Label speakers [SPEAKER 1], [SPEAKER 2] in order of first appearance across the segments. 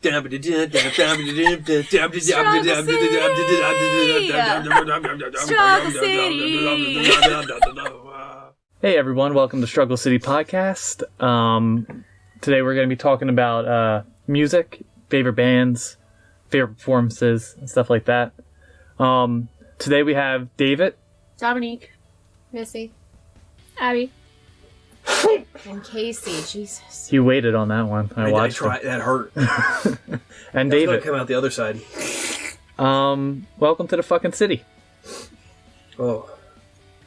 [SPEAKER 1] Hey everyone, welcome to Struggle City Podcast. Today we're going to be talking about music, favorite bands, favorite performances, and stuff like that. Today we have David,
[SPEAKER 2] Dominique,
[SPEAKER 3] Missy,
[SPEAKER 2] Abby,
[SPEAKER 3] and Casey. Jesus.
[SPEAKER 1] you waited on that one. I watched
[SPEAKER 4] tried. That hurt.
[SPEAKER 1] and
[SPEAKER 4] David,
[SPEAKER 1] David.
[SPEAKER 4] come out the other side.
[SPEAKER 1] Welcome to the fucking city.
[SPEAKER 4] Oh,
[SPEAKER 1] All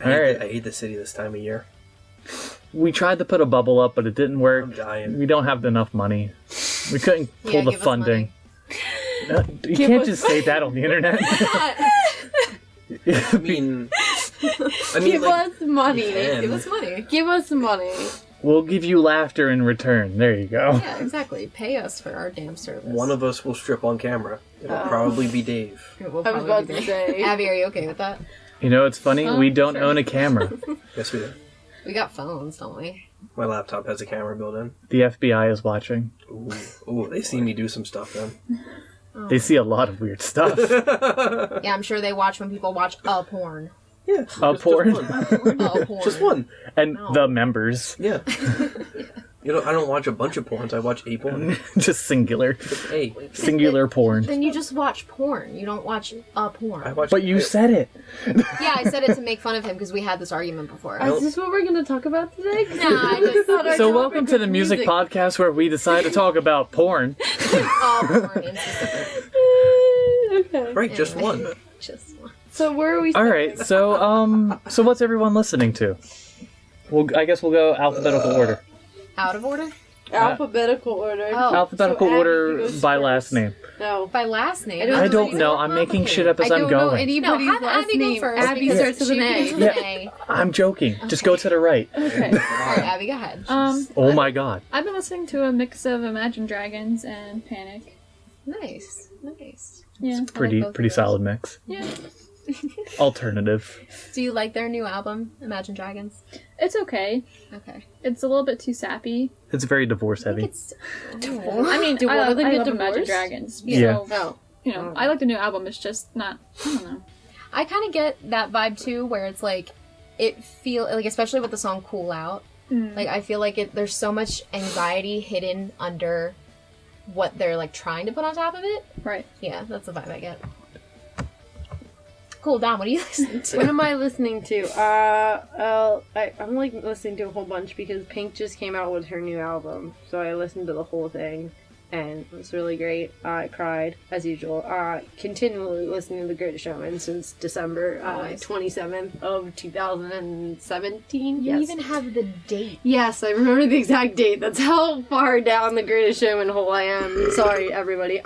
[SPEAKER 1] right.
[SPEAKER 4] I hate the city this time of year.
[SPEAKER 1] We tried to put a bubble up, but it didn't work.
[SPEAKER 4] I'm dying.
[SPEAKER 1] We don't have enough money. We couldn't pull the
[SPEAKER 3] give us
[SPEAKER 1] funding. You can't just say that on the internet.
[SPEAKER 4] I mean,
[SPEAKER 2] give
[SPEAKER 4] like,
[SPEAKER 2] us money.
[SPEAKER 3] Give us money.
[SPEAKER 2] Give us money.
[SPEAKER 1] We'll give you laughter in return. There you go.
[SPEAKER 3] Yeah, exactly. Pay us for our damn service.
[SPEAKER 4] one of us will strip on camera. It'll probably be Dave.
[SPEAKER 3] It will
[SPEAKER 2] I was
[SPEAKER 3] probably
[SPEAKER 2] about
[SPEAKER 3] be
[SPEAKER 2] to
[SPEAKER 3] me.
[SPEAKER 2] say.
[SPEAKER 3] Abby, are you okay with that?
[SPEAKER 1] You know, it's funny. We don't
[SPEAKER 3] sure.
[SPEAKER 1] own a camera.
[SPEAKER 4] Yes, we do.
[SPEAKER 3] We got phones, don't we?
[SPEAKER 4] My laptop has a camera built in.
[SPEAKER 1] The FBI is watching.
[SPEAKER 4] Ooh, they see me do some stuff then.
[SPEAKER 1] They see a lot of weird stuff.
[SPEAKER 3] Yeah, I'm sure they watch when people watch a porn.
[SPEAKER 4] Yeah.
[SPEAKER 1] Porn.
[SPEAKER 4] Just one.
[SPEAKER 3] A porn.
[SPEAKER 4] Just one.
[SPEAKER 1] And the members.
[SPEAKER 4] Yeah. You know, I don't watch a bunch of porns. I watch a porn.
[SPEAKER 1] Just singular.
[SPEAKER 4] Hey,
[SPEAKER 1] Singular porn.
[SPEAKER 3] Then you just watch porn. You don't watch a porn.
[SPEAKER 4] I watch.
[SPEAKER 1] But you said it.
[SPEAKER 3] Yeah, I said it to make fun of him because we had this argument before.
[SPEAKER 2] Is this what we're going to talk about today?
[SPEAKER 3] No, I just thought
[SPEAKER 1] So welcome to the music podcast where we decide to talk about porn.
[SPEAKER 3] all porn in specific.
[SPEAKER 2] Okay.
[SPEAKER 4] Right, just one.
[SPEAKER 3] Just one.
[SPEAKER 2] So where are we?
[SPEAKER 1] All right. So what's everyone listening to? Well, I guess we'll go alphabetical order.
[SPEAKER 3] Out of order?
[SPEAKER 2] Alphabetical order.
[SPEAKER 3] Oh.
[SPEAKER 1] Alphabetical
[SPEAKER 2] Abby
[SPEAKER 1] order
[SPEAKER 2] goes
[SPEAKER 1] by
[SPEAKER 2] first.
[SPEAKER 1] last name.
[SPEAKER 2] No.
[SPEAKER 3] By last name?
[SPEAKER 1] I don't know. I'm making shit up as I'm
[SPEAKER 2] I don't know
[SPEAKER 1] going.
[SPEAKER 2] anybody's
[SPEAKER 3] No, have
[SPEAKER 2] last
[SPEAKER 3] Abby go
[SPEAKER 2] name.
[SPEAKER 3] first.
[SPEAKER 2] Abby
[SPEAKER 3] because
[SPEAKER 2] starts with an
[SPEAKER 3] she
[SPEAKER 2] A.
[SPEAKER 3] begins with an A.
[SPEAKER 1] I'm joking. Just go to the right.
[SPEAKER 2] Okay.
[SPEAKER 3] Alright, Abby, go ahead.
[SPEAKER 1] Oh my god.
[SPEAKER 5] I've been listening to a mix of Imagine Dragons and Panic.
[SPEAKER 3] Nice.
[SPEAKER 5] Yeah.
[SPEAKER 1] Pretty
[SPEAKER 3] both of those.
[SPEAKER 1] solid mix.
[SPEAKER 5] Yeah.
[SPEAKER 1] Alternative.
[SPEAKER 3] Do you like their new album, Imagine Dragons?
[SPEAKER 5] It's okay.
[SPEAKER 3] Okay.
[SPEAKER 5] It's a little bit too sappy.
[SPEAKER 1] It's very divorce heavy.
[SPEAKER 3] It's...
[SPEAKER 5] I mean,
[SPEAKER 2] Do
[SPEAKER 5] I,
[SPEAKER 2] one of them
[SPEAKER 5] I
[SPEAKER 2] get
[SPEAKER 5] love Imagine
[SPEAKER 2] divorced?
[SPEAKER 5] Dragons.
[SPEAKER 1] Yeah.
[SPEAKER 5] So,
[SPEAKER 2] No.
[SPEAKER 5] you know, I like the new album. It's just not, I don't know.
[SPEAKER 3] I kind of get that vibe too, where it's like, it feel like, especially with the song "Cool Out," like I feel like there's so much anxiety hidden under what they're like trying to put on top of it.
[SPEAKER 5] Right.
[SPEAKER 3] Yeah, that's the vibe I get. Cool, Dom. What are you listening to?
[SPEAKER 2] What am I listening to? I'm like listening to a whole bunch because Pink just came out with her new album, so I listened to the whole thing, and it was really great. I cried as usual. Continually listening to The Greatest Showman since December
[SPEAKER 3] Nice.
[SPEAKER 2] 27th of 2017.
[SPEAKER 3] You
[SPEAKER 2] Yes.
[SPEAKER 3] even have the date.
[SPEAKER 2] Yes, I remember the exact date. That's how far down The Greatest Showman hole I am. Sorry, everybody.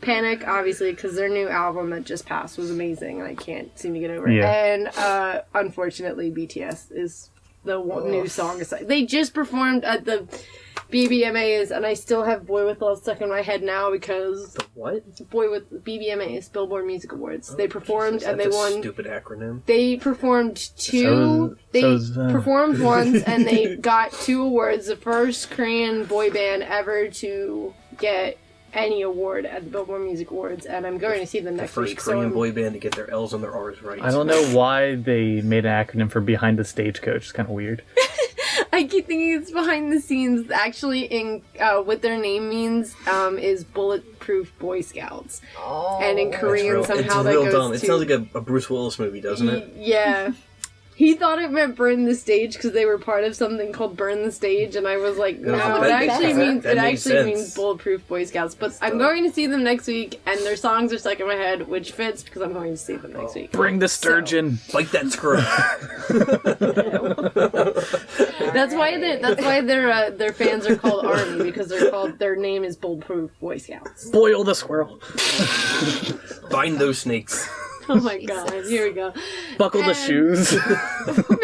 [SPEAKER 2] Panic, obviously, because their new album that just passed was amazing, and I can't seem to get over it.
[SPEAKER 1] Yeah.
[SPEAKER 2] And unfortunately, BTS is the one new song. They just performed at the BBMAs, and I still have "Boy with Love" stuck in my head now because
[SPEAKER 4] The what?
[SPEAKER 2] Boy with BBMAs, Billboard Music Awards. They performed
[SPEAKER 4] Jesus,
[SPEAKER 2] and they
[SPEAKER 4] that's a
[SPEAKER 2] won.
[SPEAKER 4] Stupid acronym.
[SPEAKER 2] They performed two. They performed once and they got 2 awards. The first Korean boy band ever to get any award at the Billboard Music Awards, and I'm going to see them
[SPEAKER 4] The
[SPEAKER 2] next
[SPEAKER 4] first
[SPEAKER 2] week.
[SPEAKER 4] Korean
[SPEAKER 2] I'm-
[SPEAKER 4] boy band to get their L's and their R's right.
[SPEAKER 1] I don't know why they made an acronym for Behind the Stagecoach. It's kind of weird.
[SPEAKER 2] I keep thinking it's behind the scenes. Actually, in what their name means is Bulletproof Boy Scouts,
[SPEAKER 3] Oh.
[SPEAKER 2] and in Korean
[SPEAKER 4] It's
[SPEAKER 2] somehow
[SPEAKER 4] real
[SPEAKER 2] that goes
[SPEAKER 4] dumb.
[SPEAKER 2] to
[SPEAKER 4] It sounds like a Bruce Willis movie, doesn't it?
[SPEAKER 2] Yeah. He thought it meant burn the stage because they were part of something called Burn the Stage, and I was like, no,
[SPEAKER 4] that
[SPEAKER 2] it
[SPEAKER 4] makes
[SPEAKER 2] actually
[SPEAKER 4] sense.
[SPEAKER 2] means
[SPEAKER 4] That
[SPEAKER 2] it
[SPEAKER 4] makes
[SPEAKER 2] actually
[SPEAKER 4] sense.
[SPEAKER 2] means Bulletproof Boy Scouts. But I'm going to see them next week, and their songs are stuck in my head, which fits because I'm going to see them next week.
[SPEAKER 1] Bring the sturgeon.
[SPEAKER 4] Bite that scrub.
[SPEAKER 2] That's why their fans are called Army because their name is Bulletproof Boy Scouts.
[SPEAKER 1] Boil the squirrel.
[SPEAKER 4] Bind those snakes.
[SPEAKER 2] Oh my god! Here we go.
[SPEAKER 1] Buckle the shoes.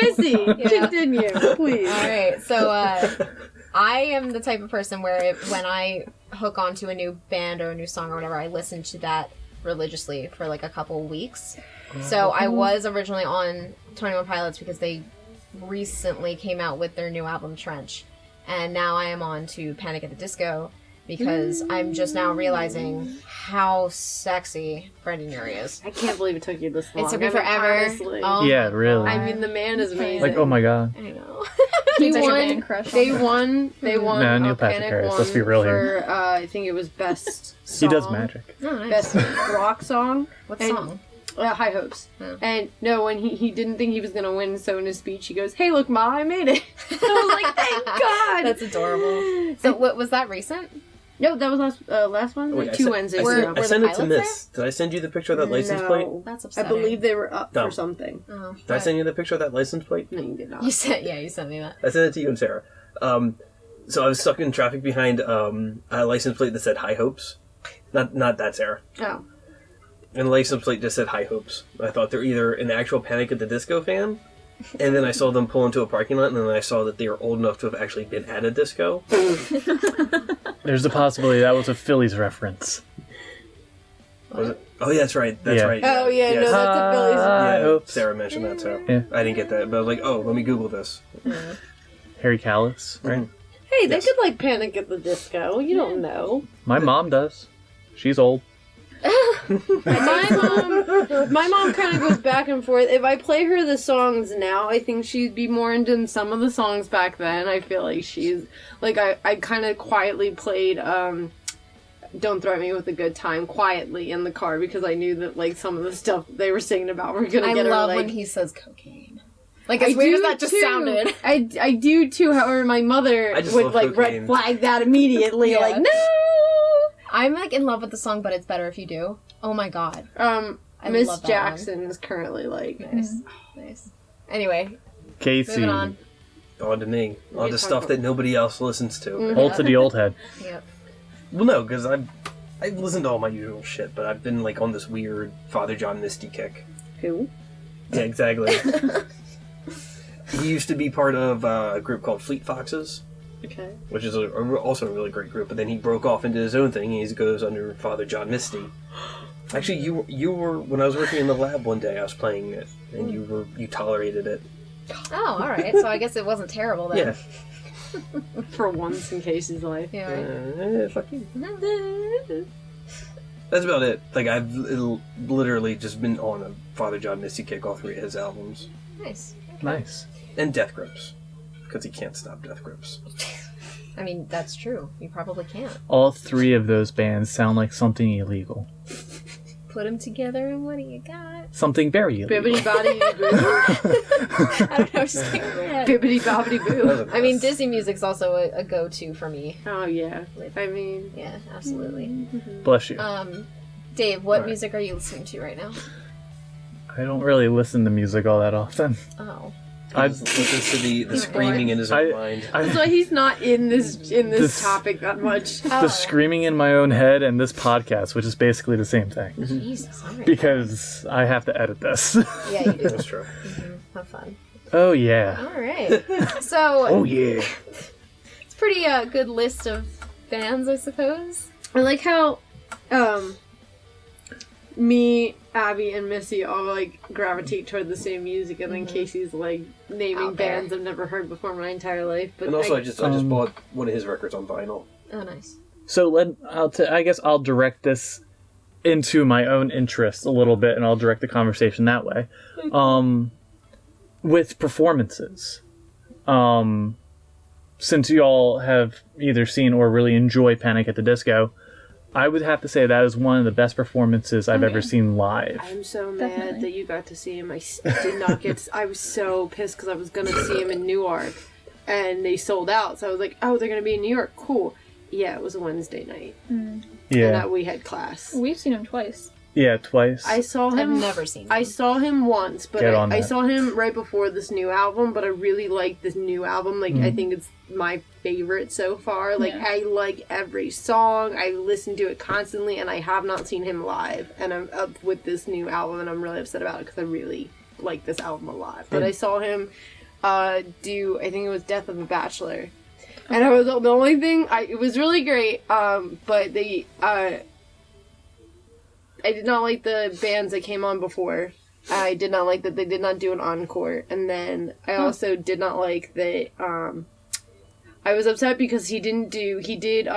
[SPEAKER 2] Missy, continue, please.
[SPEAKER 3] Alright, so I am the type of person where when I hook onto a new band or a new song or whatever, I listen to that religiously for like a couple weeks. So I was originally on 21 Pilots because they recently came out with their new album Trench, and now I am on to Panic at the Disco. because I'm just now realizing how sexy Brendan Urie is.
[SPEAKER 2] I can't believe it took you this long.
[SPEAKER 3] It took me
[SPEAKER 2] I mean,
[SPEAKER 3] forever.
[SPEAKER 2] honestly.
[SPEAKER 3] Oh
[SPEAKER 1] Yeah,
[SPEAKER 3] my
[SPEAKER 1] really.
[SPEAKER 3] God.
[SPEAKER 2] I mean, the man is amazing.
[SPEAKER 1] Like, oh my god.
[SPEAKER 3] I know.
[SPEAKER 2] He
[SPEAKER 5] He's like a
[SPEAKER 2] won.
[SPEAKER 5] man crush
[SPEAKER 2] They
[SPEAKER 5] on her.
[SPEAKER 2] won. They won.
[SPEAKER 1] Nah, Neil
[SPEAKER 2] Panic
[SPEAKER 1] Patrick Harris,
[SPEAKER 2] won
[SPEAKER 1] let's be real
[SPEAKER 2] for, I think it was best
[SPEAKER 1] He
[SPEAKER 2] song.
[SPEAKER 1] does magic.
[SPEAKER 3] Oh, nice.
[SPEAKER 2] Best rock song.
[SPEAKER 3] What
[SPEAKER 2] and-
[SPEAKER 3] song?
[SPEAKER 2] High Hopes.
[SPEAKER 3] Oh.
[SPEAKER 2] And no, when he didn't think he was gonna win, so in his speech he goes, "Hey, look, Ma, I made it." I was like, "Thank God."
[SPEAKER 3] That's adorable. So, what was that recent?
[SPEAKER 2] No, that was last one.
[SPEAKER 4] Wait,
[SPEAKER 2] Like
[SPEAKER 4] I
[SPEAKER 2] 2
[SPEAKER 4] sent-
[SPEAKER 2] Wednesdays
[SPEAKER 4] I
[SPEAKER 3] Were-
[SPEAKER 2] ago.
[SPEAKER 4] sent, I
[SPEAKER 3] were
[SPEAKER 4] sent
[SPEAKER 3] the
[SPEAKER 4] it to
[SPEAKER 3] pilots
[SPEAKER 4] Miss. Did I send you the picture of that license plate?
[SPEAKER 2] No.
[SPEAKER 3] That's
[SPEAKER 2] I
[SPEAKER 3] upsetting.
[SPEAKER 2] believe they were up
[SPEAKER 4] No.
[SPEAKER 2] for something.
[SPEAKER 3] Oh,
[SPEAKER 4] Did I send you the picture of that license plate?
[SPEAKER 2] No, you did not.
[SPEAKER 3] You sent me that.
[SPEAKER 4] I sent it to you and Sarah. So I was stuck in traffic behind a license plate that said High Hopes. Not that, Sarah.
[SPEAKER 2] Oh.
[SPEAKER 4] And the license plate just said High Hopes. I thought they're either an actual Panic at the Disco fan, and then I saw them pull into a parking lot, and then I saw that they were old enough to have actually been at a disco.
[SPEAKER 1] There's a possibility that was a Phillies reference.
[SPEAKER 4] Was it? Oh, yeah, that's right. That's
[SPEAKER 1] Yeah.
[SPEAKER 4] right.
[SPEAKER 2] Oh yeah, no,
[SPEAKER 4] Yes.
[SPEAKER 2] that's a Phillies.
[SPEAKER 1] High
[SPEAKER 4] Yeah,
[SPEAKER 1] Hopes.
[SPEAKER 4] Sarah mentioned that, so
[SPEAKER 1] Yeah.
[SPEAKER 4] I didn't get that. But I was like, oh, let me Google this.
[SPEAKER 1] Harry Callis, right?
[SPEAKER 4] Mhm.
[SPEAKER 2] Hey, they
[SPEAKER 4] Yes.
[SPEAKER 2] could like Panic at the Disco. You don't know.
[SPEAKER 1] My mom does. She's old.
[SPEAKER 2] My mom kind of goes back and forth. If I play her the songs now, I think she'd be more into some of the songs back then. I feel like she's like I kind of quietly played "Don't Threaten Me with a Good Time" quietly in the car because I knew that like some of the stuff they were singing about were gonna
[SPEAKER 3] I
[SPEAKER 2] get her
[SPEAKER 3] love
[SPEAKER 2] like.
[SPEAKER 3] when he says cocaine. Like, as weird as that just sounded.
[SPEAKER 2] I do too. However, my mother
[SPEAKER 4] I just
[SPEAKER 2] would
[SPEAKER 4] love
[SPEAKER 2] like
[SPEAKER 4] cocaine.
[SPEAKER 2] red flag that immediately.
[SPEAKER 3] Yeah.
[SPEAKER 2] Like no.
[SPEAKER 3] I'm, like, in love with the song, but it's better if you do. Oh my god. I
[SPEAKER 2] Miss
[SPEAKER 3] love that
[SPEAKER 2] Jackson is currently like.
[SPEAKER 3] Nice. Nice. Anyway,
[SPEAKER 1] Casey.
[SPEAKER 3] moving on.
[SPEAKER 4] On to me. On
[SPEAKER 2] can
[SPEAKER 4] to
[SPEAKER 2] talk
[SPEAKER 4] stuff
[SPEAKER 2] about-
[SPEAKER 4] that nobody else listens to.
[SPEAKER 1] Old to the old head.
[SPEAKER 3] Yep.
[SPEAKER 4] Well, no, because I've listened to all my usual shit, but I've been like on this weird Father John Misty kick.
[SPEAKER 2] Who?
[SPEAKER 4] Yeah, exactly. He used to be part of a group called Fleet Foxes,
[SPEAKER 2] Okay.
[SPEAKER 4] which is also a really great group. But then he broke off into his own thing. He goes under Father John Misty. Actually, you were when I was working in the lab one day. I was playing it, and you tolerated it.
[SPEAKER 3] Oh, alright. So I guess it wasn't terrible then.
[SPEAKER 4] Yeah.
[SPEAKER 2] For once in Casey's life.
[SPEAKER 3] Yeah. Right.
[SPEAKER 4] Fuck you. That's about it. Like I've literally just been on a Father John Misty kick all 3 of his albums,
[SPEAKER 3] Nice.
[SPEAKER 1] Nice.
[SPEAKER 4] and Death Grips, because he can't stop Death Grips.
[SPEAKER 3] I mean, that's true. You probably can't.
[SPEAKER 1] All 3 of those bands sound like something illegal.
[SPEAKER 3] Put them together and what do you got?
[SPEAKER 1] Something very illegal.
[SPEAKER 2] Bibbidi bobbidi boo.
[SPEAKER 3] I don't know. Just like, yeah.
[SPEAKER 2] Bibbidi bobbidi boo.
[SPEAKER 3] I mean, Disney music's also a go-to for me.
[SPEAKER 2] Oh yeah. I mean,
[SPEAKER 3] Yeah, absolutely.
[SPEAKER 1] Bless you.
[SPEAKER 3] Dave, what
[SPEAKER 4] Alright.
[SPEAKER 3] music are you listening to right now?
[SPEAKER 1] I don't really listen to music all that often.
[SPEAKER 3] Oh.
[SPEAKER 4] He just listens to the screaming in his own mind.
[SPEAKER 2] that's why he's not in this
[SPEAKER 1] This-
[SPEAKER 2] topic that much.
[SPEAKER 1] The screaming in my own head and this podcast, which is basically the same thing.
[SPEAKER 3] Jesus, alright.
[SPEAKER 1] Because I have to edit this.
[SPEAKER 3] Yeah, you do.
[SPEAKER 4] That's true.
[SPEAKER 3] Have fun.
[SPEAKER 1] Oh, yeah.
[SPEAKER 3] Alright. So,
[SPEAKER 1] Oh, yeah.
[SPEAKER 3] it's a pretty good list of bands, I suppose.
[SPEAKER 2] I like how, me, Abby, and Missy all like gravitate toward the same music, and then Casey's like naming
[SPEAKER 3] Out there.
[SPEAKER 2] bands I've never heard before in my entire life. But
[SPEAKER 4] And also, I just
[SPEAKER 1] Um,
[SPEAKER 4] bought one of his records on vinyl.
[SPEAKER 3] Oh, nice.
[SPEAKER 1] So I guess I'll direct this into my own interest a little bit, and I'll direct the conversation that way. With performances, since you all have either seen or really enjoy Panic at the Disco, I would have to say that is one of the best performances I've ever seen live.
[SPEAKER 2] I'm so mad
[SPEAKER 5] Definitely.
[SPEAKER 2] that you got to see him. I did not get to, I was so pissed because I was going to see him in Newark and they sold out. So I was like, oh, they're going to be in New York. Cool. Yeah, it was a Wednesday night. And
[SPEAKER 1] Yeah,
[SPEAKER 2] we had class.
[SPEAKER 5] We've seen him twice.
[SPEAKER 1] yeah, twice.
[SPEAKER 2] I saw
[SPEAKER 3] I've
[SPEAKER 2] him.
[SPEAKER 3] never seen
[SPEAKER 2] I
[SPEAKER 3] them.
[SPEAKER 2] saw him once, but
[SPEAKER 1] Get on
[SPEAKER 2] I
[SPEAKER 1] that.
[SPEAKER 2] saw him right before this new album, but I really like this new album. Like, I think it's my favorite so far. Like,
[SPEAKER 5] Yeah.
[SPEAKER 2] I like every song. I listen to it constantly, and I have not seen him live. And I'm up with this new album, and I'm really upset about it because I really like this album a lot. But I saw him do, I think it was Death of a Bachelor. And I was the only thing, it was really great, but they, I did not like the bands that came on before. I did not like that they did not do an encore. And then I also did not like that, I was upset because he did,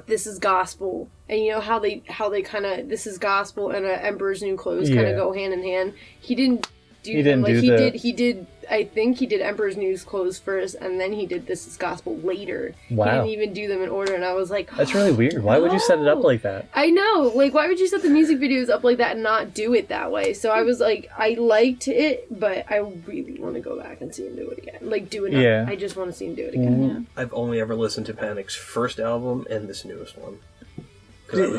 [SPEAKER 2] This Is Gospel, and you know how they kind of This Is Gospel and Emperor's New Clothes kind of go hand in hand. He didn't do
[SPEAKER 1] He didn't
[SPEAKER 2] like
[SPEAKER 1] do
[SPEAKER 2] he
[SPEAKER 1] the-
[SPEAKER 2] did he did. I think he did Emperor's New Clothes first, and then he did This Is Gospel later.
[SPEAKER 1] Wow.
[SPEAKER 2] He didn't even do them in order, and I was like,
[SPEAKER 1] That's really weird. Why would you set it up like that?
[SPEAKER 2] I know, like, why would you set the music videos up like that and not do it that way? So I was like, I liked it, but I really want to go back and see him do it again. Like, do it.
[SPEAKER 1] Yeah.
[SPEAKER 2] I just want to see him do it again.
[SPEAKER 5] Yeah.
[SPEAKER 4] I've only ever listened to Panic's first album and this newest one. Because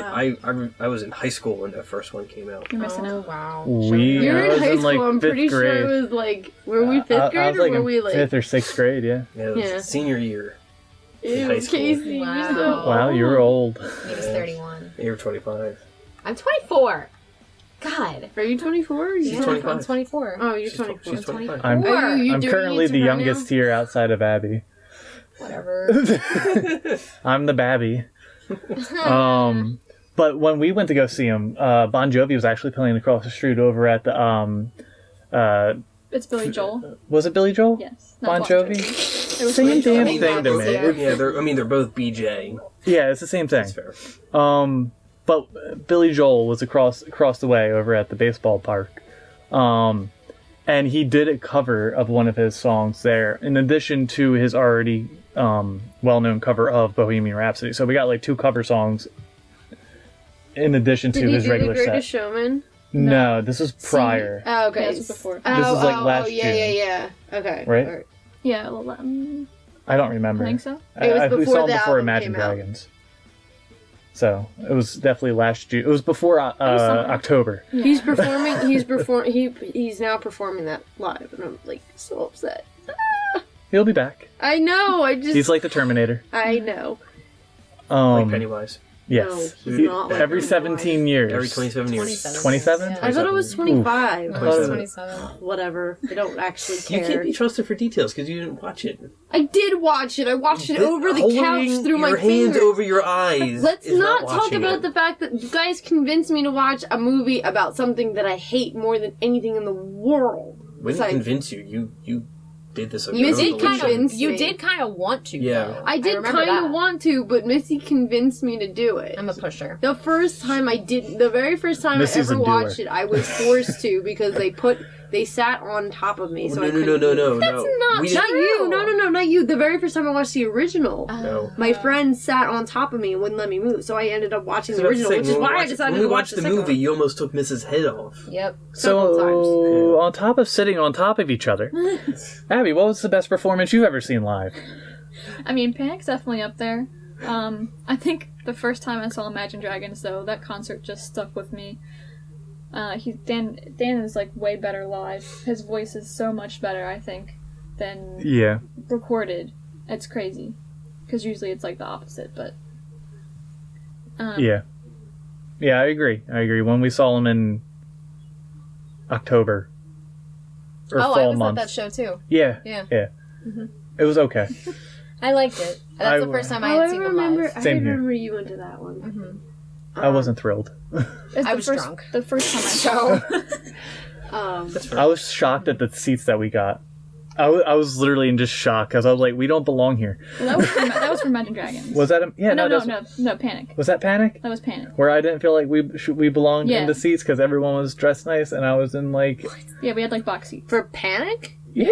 [SPEAKER 4] I was in high school when that first one came out.
[SPEAKER 5] You're missing
[SPEAKER 3] Oh,
[SPEAKER 5] out.
[SPEAKER 3] wow.
[SPEAKER 2] You were
[SPEAKER 1] I
[SPEAKER 2] in
[SPEAKER 1] was
[SPEAKER 2] high school.
[SPEAKER 1] like,
[SPEAKER 2] I'm pretty
[SPEAKER 1] fifth
[SPEAKER 2] sure
[SPEAKER 1] grade.
[SPEAKER 2] it was like, were we fifth
[SPEAKER 1] I
[SPEAKER 2] grade
[SPEAKER 1] was like
[SPEAKER 2] or were
[SPEAKER 1] in
[SPEAKER 2] we like
[SPEAKER 1] 5th or 6th grade, yeah.
[SPEAKER 4] Yeah, it was
[SPEAKER 2] Yeah.
[SPEAKER 4] senior year.
[SPEAKER 2] Ew,
[SPEAKER 4] high school.
[SPEAKER 2] Casey,
[SPEAKER 3] Wow.
[SPEAKER 2] you're so
[SPEAKER 1] Wow, you were old.
[SPEAKER 3] He was 31.
[SPEAKER 4] You're 25.
[SPEAKER 3] I'm 24. God.
[SPEAKER 2] Are you 24?
[SPEAKER 4] She's
[SPEAKER 3] Yeah,
[SPEAKER 4] 25.
[SPEAKER 3] I'm 24.
[SPEAKER 2] Oh, you're
[SPEAKER 4] She's
[SPEAKER 2] 24.
[SPEAKER 4] she's 25.
[SPEAKER 1] I'm
[SPEAKER 2] Are you
[SPEAKER 1] I'm
[SPEAKER 2] doing
[SPEAKER 1] currently
[SPEAKER 2] it
[SPEAKER 1] the
[SPEAKER 2] right
[SPEAKER 1] youngest
[SPEAKER 2] now?
[SPEAKER 1] here outside of Abby.
[SPEAKER 3] Whatever.
[SPEAKER 1] I'm the Babby. But when we went to go see him, Bon Jovi was actually playing across the street over at the
[SPEAKER 5] It's Billy Joel.
[SPEAKER 1] was it Billy Joel?
[SPEAKER 5] Yes.
[SPEAKER 1] Bon
[SPEAKER 5] not
[SPEAKER 1] Jovi?
[SPEAKER 5] It was
[SPEAKER 1] Same
[SPEAKER 5] Billy Joel.
[SPEAKER 1] damn thing to me.
[SPEAKER 4] Yeah, they're both BJ.
[SPEAKER 1] Yeah, it's the same thing.
[SPEAKER 4] That's fair.
[SPEAKER 1] But Billy Joel was across the way over at the baseball park. And he did a cover of one of his songs there, in addition to his already well-known cover of Bohemian Rhapsody. So we got like 2 cover songs in addition to
[SPEAKER 2] Did he
[SPEAKER 1] his
[SPEAKER 2] do The
[SPEAKER 1] regular
[SPEAKER 2] Greatest
[SPEAKER 1] set.
[SPEAKER 2] Showman?
[SPEAKER 1] No, this was prior.
[SPEAKER 2] Oh, okay.
[SPEAKER 5] Yeah, this was before.
[SPEAKER 2] Oh,
[SPEAKER 1] This was like last
[SPEAKER 2] yeah,
[SPEAKER 1] June.
[SPEAKER 2] yeah. Okay.
[SPEAKER 1] Right?
[SPEAKER 2] Alright.
[SPEAKER 5] Yeah, well,
[SPEAKER 1] I don't remember.
[SPEAKER 5] I think so.
[SPEAKER 2] It was
[SPEAKER 1] we
[SPEAKER 2] before
[SPEAKER 1] saw him
[SPEAKER 2] the
[SPEAKER 1] before
[SPEAKER 2] album
[SPEAKER 1] Imagine
[SPEAKER 2] came out.
[SPEAKER 1] Dragons. So it was definitely last June. It was before
[SPEAKER 5] summer.
[SPEAKER 1] October.
[SPEAKER 5] Yeah.
[SPEAKER 2] He's performing. He's now performing that live, and I'm like so upset.
[SPEAKER 1] He'll be back.
[SPEAKER 2] I know.
[SPEAKER 1] He's like the Terminator.
[SPEAKER 2] I know.
[SPEAKER 4] Like Pennywise.
[SPEAKER 1] Yes.
[SPEAKER 2] No, he's not like
[SPEAKER 1] Every
[SPEAKER 2] Pennywise.
[SPEAKER 1] 17 years.
[SPEAKER 4] Every 27 years.
[SPEAKER 1] 27?
[SPEAKER 3] Yeah.
[SPEAKER 2] I thought it was 25.
[SPEAKER 3] No,
[SPEAKER 1] Oof.
[SPEAKER 3] it's 27.
[SPEAKER 2] Whatever. I don't actually
[SPEAKER 4] You
[SPEAKER 2] care.
[SPEAKER 4] can't be trusted for details because you didn't watch it.
[SPEAKER 2] I did watch it. I watched it over the
[SPEAKER 4] Holding
[SPEAKER 2] couch through my
[SPEAKER 4] your hands
[SPEAKER 2] fingers.
[SPEAKER 4] over your eyes.
[SPEAKER 2] Let's
[SPEAKER 4] is
[SPEAKER 2] not talk
[SPEAKER 4] watching
[SPEAKER 2] about
[SPEAKER 4] it.
[SPEAKER 2] the fact that you guys convinced me to watch a movie about something that I hate more than anything in the world.
[SPEAKER 4] We didn't
[SPEAKER 2] Besides-
[SPEAKER 4] convince you. You did this.
[SPEAKER 2] You
[SPEAKER 3] You
[SPEAKER 2] did kind of-
[SPEAKER 3] you
[SPEAKER 2] me.
[SPEAKER 3] did kind of want to.
[SPEAKER 4] Yeah.
[SPEAKER 3] though.
[SPEAKER 2] I did
[SPEAKER 3] remember
[SPEAKER 2] kind of
[SPEAKER 3] that.
[SPEAKER 2] want to, but Missy convinced me to do it.
[SPEAKER 3] I'm a pusher.
[SPEAKER 2] The first time I did, the very first time
[SPEAKER 1] Missy's
[SPEAKER 2] I
[SPEAKER 1] a
[SPEAKER 2] ever
[SPEAKER 1] doer.
[SPEAKER 2] watched it, I was forced to because they sat on top of me. So I
[SPEAKER 4] No,
[SPEAKER 2] couldn't.
[SPEAKER 4] no.
[SPEAKER 2] That's not
[SPEAKER 4] We
[SPEAKER 2] not
[SPEAKER 4] didn't-
[SPEAKER 2] you. No, not you. The very first time I watched the original,
[SPEAKER 4] No.
[SPEAKER 2] my friend sat on top of me and wouldn't let me move. So I ended up watching the
[SPEAKER 4] I was
[SPEAKER 2] original,
[SPEAKER 4] about to
[SPEAKER 2] which
[SPEAKER 4] say,
[SPEAKER 2] is
[SPEAKER 4] when we
[SPEAKER 2] why I
[SPEAKER 4] watched-
[SPEAKER 2] decided
[SPEAKER 4] when we
[SPEAKER 2] to watch
[SPEAKER 4] watched
[SPEAKER 2] the
[SPEAKER 4] the
[SPEAKER 2] second
[SPEAKER 4] movie,
[SPEAKER 2] one.
[SPEAKER 4] you almost took Mrs. Head off.
[SPEAKER 3] Yep.
[SPEAKER 2] Several
[SPEAKER 1] So,
[SPEAKER 4] Yeah.
[SPEAKER 1] on top of sitting on top of each other, Abby, what was the best performance you've ever seen live?
[SPEAKER 5] I mean, Panic's definitely up there. I think the first time I saw Imagine Dragons, though, that concert just stuck with me. Dan is like way better live. His voice is so much better, I think, than
[SPEAKER 1] Yeah.
[SPEAKER 5] recorded. It's crazy, because usually it's like the opposite. But
[SPEAKER 1] Yeah. Yeah, I agree. When we saw him in October. Or
[SPEAKER 3] Oh, I
[SPEAKER 1] fall
[SPEAKER 3] was
[SPEAKER 1] month.
[SPEAKER 3] at that show too.
[SPEAKER 1] Yeah.
[SPEAKER 3] Yeah.
[SPEAKER 1] It was okay.
[SPEAKER 3] I liked it. That's
[SPEAKER 1] I-
[SPEAKER 3] the first time I
[SPEAKER 2] Oh,
[SPEAKER 3] had
[SPEAKER 2] I
[SPEAKER 3] seen him
[SPEAKER 2] remember.
[SPEAKER 3] live.
[SPEAKER 2] I
[SPEAKER 1] Same here.
[SPEAKER 2] remember you went to that one.
[SPEAKER 1] I wasn't thrilled.
[SPEAKER 5] it's
[SPEAKER 3] I
[SPEAKER 5] the
[SPEAKER 3] was
[SPEAKER 5] first,
[SPEAKER 3] drunk.
[SPEAKER 5] The first time I saw him.
[SPEAKER 4] That's fair.
[SPEAKER 1] I was shocked at the seats that we got. I was literally in just shock because I was like, we don't belong here.
[SPEAKER 5] Well, that was for Imagine Dragons.
[SPEAKER 1] Was that yeah?
[SPEAKER 5] no,
[SPEAKER 1] that's-
[SPEAKER 5] no, Panic.
[SPEAKER 1] Was that Panic?
[SPEAKER 5] That was Panic.
[SPEAKER 1] Where I didn't feel like we belonged
[SPEAKER 5] Yeah.
[SPEAKER 1] in the seats because everyone was dressed nice and I was in like
[SPEAKER 5] Yeah, we had like box seats.
[SPEAKER 2] For Panic?
[SPEAKER 1] yeah.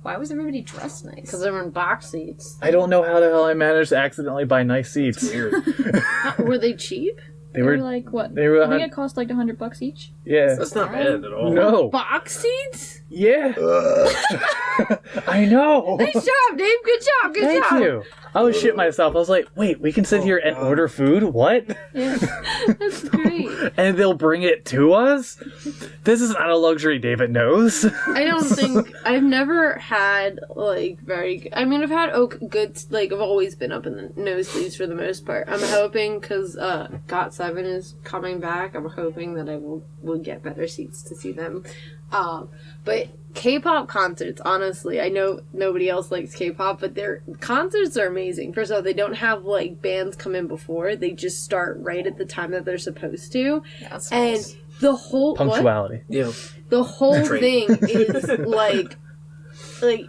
[SPEAKER 3] Why was everybody dressed nice?
[SPEAKER 2] Because they were in box seats.
[SPEAKER 1] I don't know how the hell I managed to accidentally buy nice seats.
[SPEAKER 4] Weird.
[SPEAKER 2] Were they cheap?
[SPEAKER 1] They
[SPEAKER 5] They were
[SPEAKER 1] were
[SPEAKER 5] like what?
[SPEAKER 1] they were
[SPEAKER 5] I think it cost like $100 each.
[SPEAKER 1] yeah.
[SPEAKER 4] That's not bad at all.
[SPEAKER 1] No.
[SPEAKER 2] Box seats?
[SPEAKER 1] Yeah. I know.
[SPEAKER 2] Nice job, Dave. Good job. Good
[SPEAKER 1] Thank
[SPEAKER 2] job.
[SPEAKER 1] you. I was shit myself. I was like, wait, we can sit here and
[SPEAKER 4] God.
[SPEAKER 1] order food? What?
[SPEAKER 5] Yeah.
[SPEAKER 2] That's great.
[SPEAKER 1] And they'll bring it to us? This is not a luxury David knows.
[SPEAKER 2] I don't think I've never had like very. I mean, I've had good. Like I've always been up in the nosebleeds for the most part. I'm hoping because GOT7 is coming back. I'm hoping that I will get better seats to see them. But K-pop concerts, honestly, I know nobody else likes K-pop, but their concerts are amazing. First of all, they don't have like bands come in before; they just start right at the time that they're supposed to,
[SPEAKER 3] That's
[SPEAKER 2] and
[SPEAKER 3] nice.
[SPEAKER 2] the whole
[SPEAKER 1] Punctuality.
[SPEAKER 4] Yeah.
[SPEAKER 2] the whole
[SPEAKER 4] Great.
[SPEAKER 2] thing is like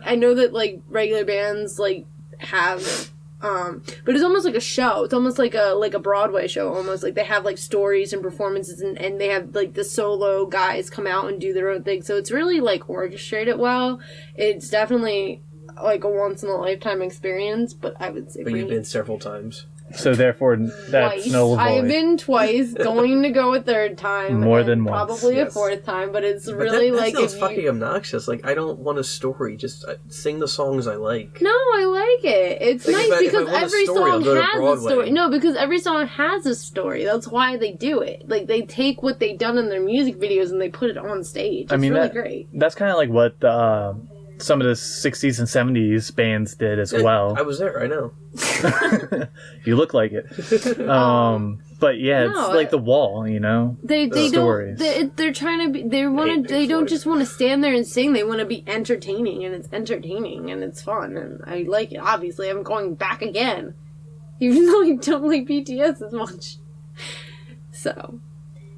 [SPEAKER 2] I know that like regular bands like have But it's almost like a show. It's almost like a Broadway show. Almost like they have like stories and performances, and they have like the solo guys come out and do their own thing. So it's really like orchestrated well. It's definitely like a once in a lifetime experience. But I would say
[SPEAKER 4] But you've been several times.
[SPEAKER 1] So therefore, that's
[SPEAKER 2] twice.
[SPEAKER 1] null and void.
[SPEAKER 2] I've been twice, going to go a third time.
[SPEAKER 1] More
[SPEAKER 2] and
[SPEAKER 1] than once,
[SPEAKER 2] probably a
[SPEAKER 4] yes.
[SPEAKER 2] fourth time, but it's
[SPEAKER 4] But
[SPEAKER 2] really
[SPEAKER 4] that
[SPEAKER 2] like
[SPEAKER 4] sounds
[SPEAKER 2] if
[SPEAKER 4] fucking
[SPEAKER 2] you...
[SPEAKER 4] obnoxious. Like, I don't want a story. Just sing the songs I like.
[SPEAKER 2] No, I like it. It's
[SPEAKER 4] Like,
[SPEAKER 2] nice
[SPEAKER 4] if I
[SPEAKER 2] because
[SPEAKER 4] want a
[SPEAKER 2] every
[SPEAKER 4] story, I'll
[SPEAKER 2] song
[SPEAKER 4] go to
[SPEAKER 2] has a
[SPEAKER 4] Broadway.
[SPEAKER 2] story. No, because every song has a story. That's why they do it. Like, they take what they've done in their music videos and they put it on stage. It's
[SPEAKER 1] I mean,
[SPEAKER 2] really
[SPEAKER 1] that-
[SPEAKER 2] great.
[SPEAKER 1] That's kind of like what some of the 60s and 70s bands did as well.
[SPEAKER 4] I was there. I know.
[SPEAKER 1] You look like it. But yeah, it's
[SPEAKER 2] No,
[SPEAKER 1] like The Wall, you know?
[SPEAKER 2] They
[SPEAKER 1] stories.
[SPEAKER 2] don't. They're trying to be. They
[SPEAKER 4] Hate
[SPEAKER 2] want to.
[SPEAKER 4] Pink
[SPEAKER 2] They don't
[SPEAKER 4] Floyd.
[SPEAKER 2] just want to stand there and sing. They want to be entertaining, and it's entertaining, and it's fun, and I like it. Obviously, I'm going back again, even though I don't like BTS as much. So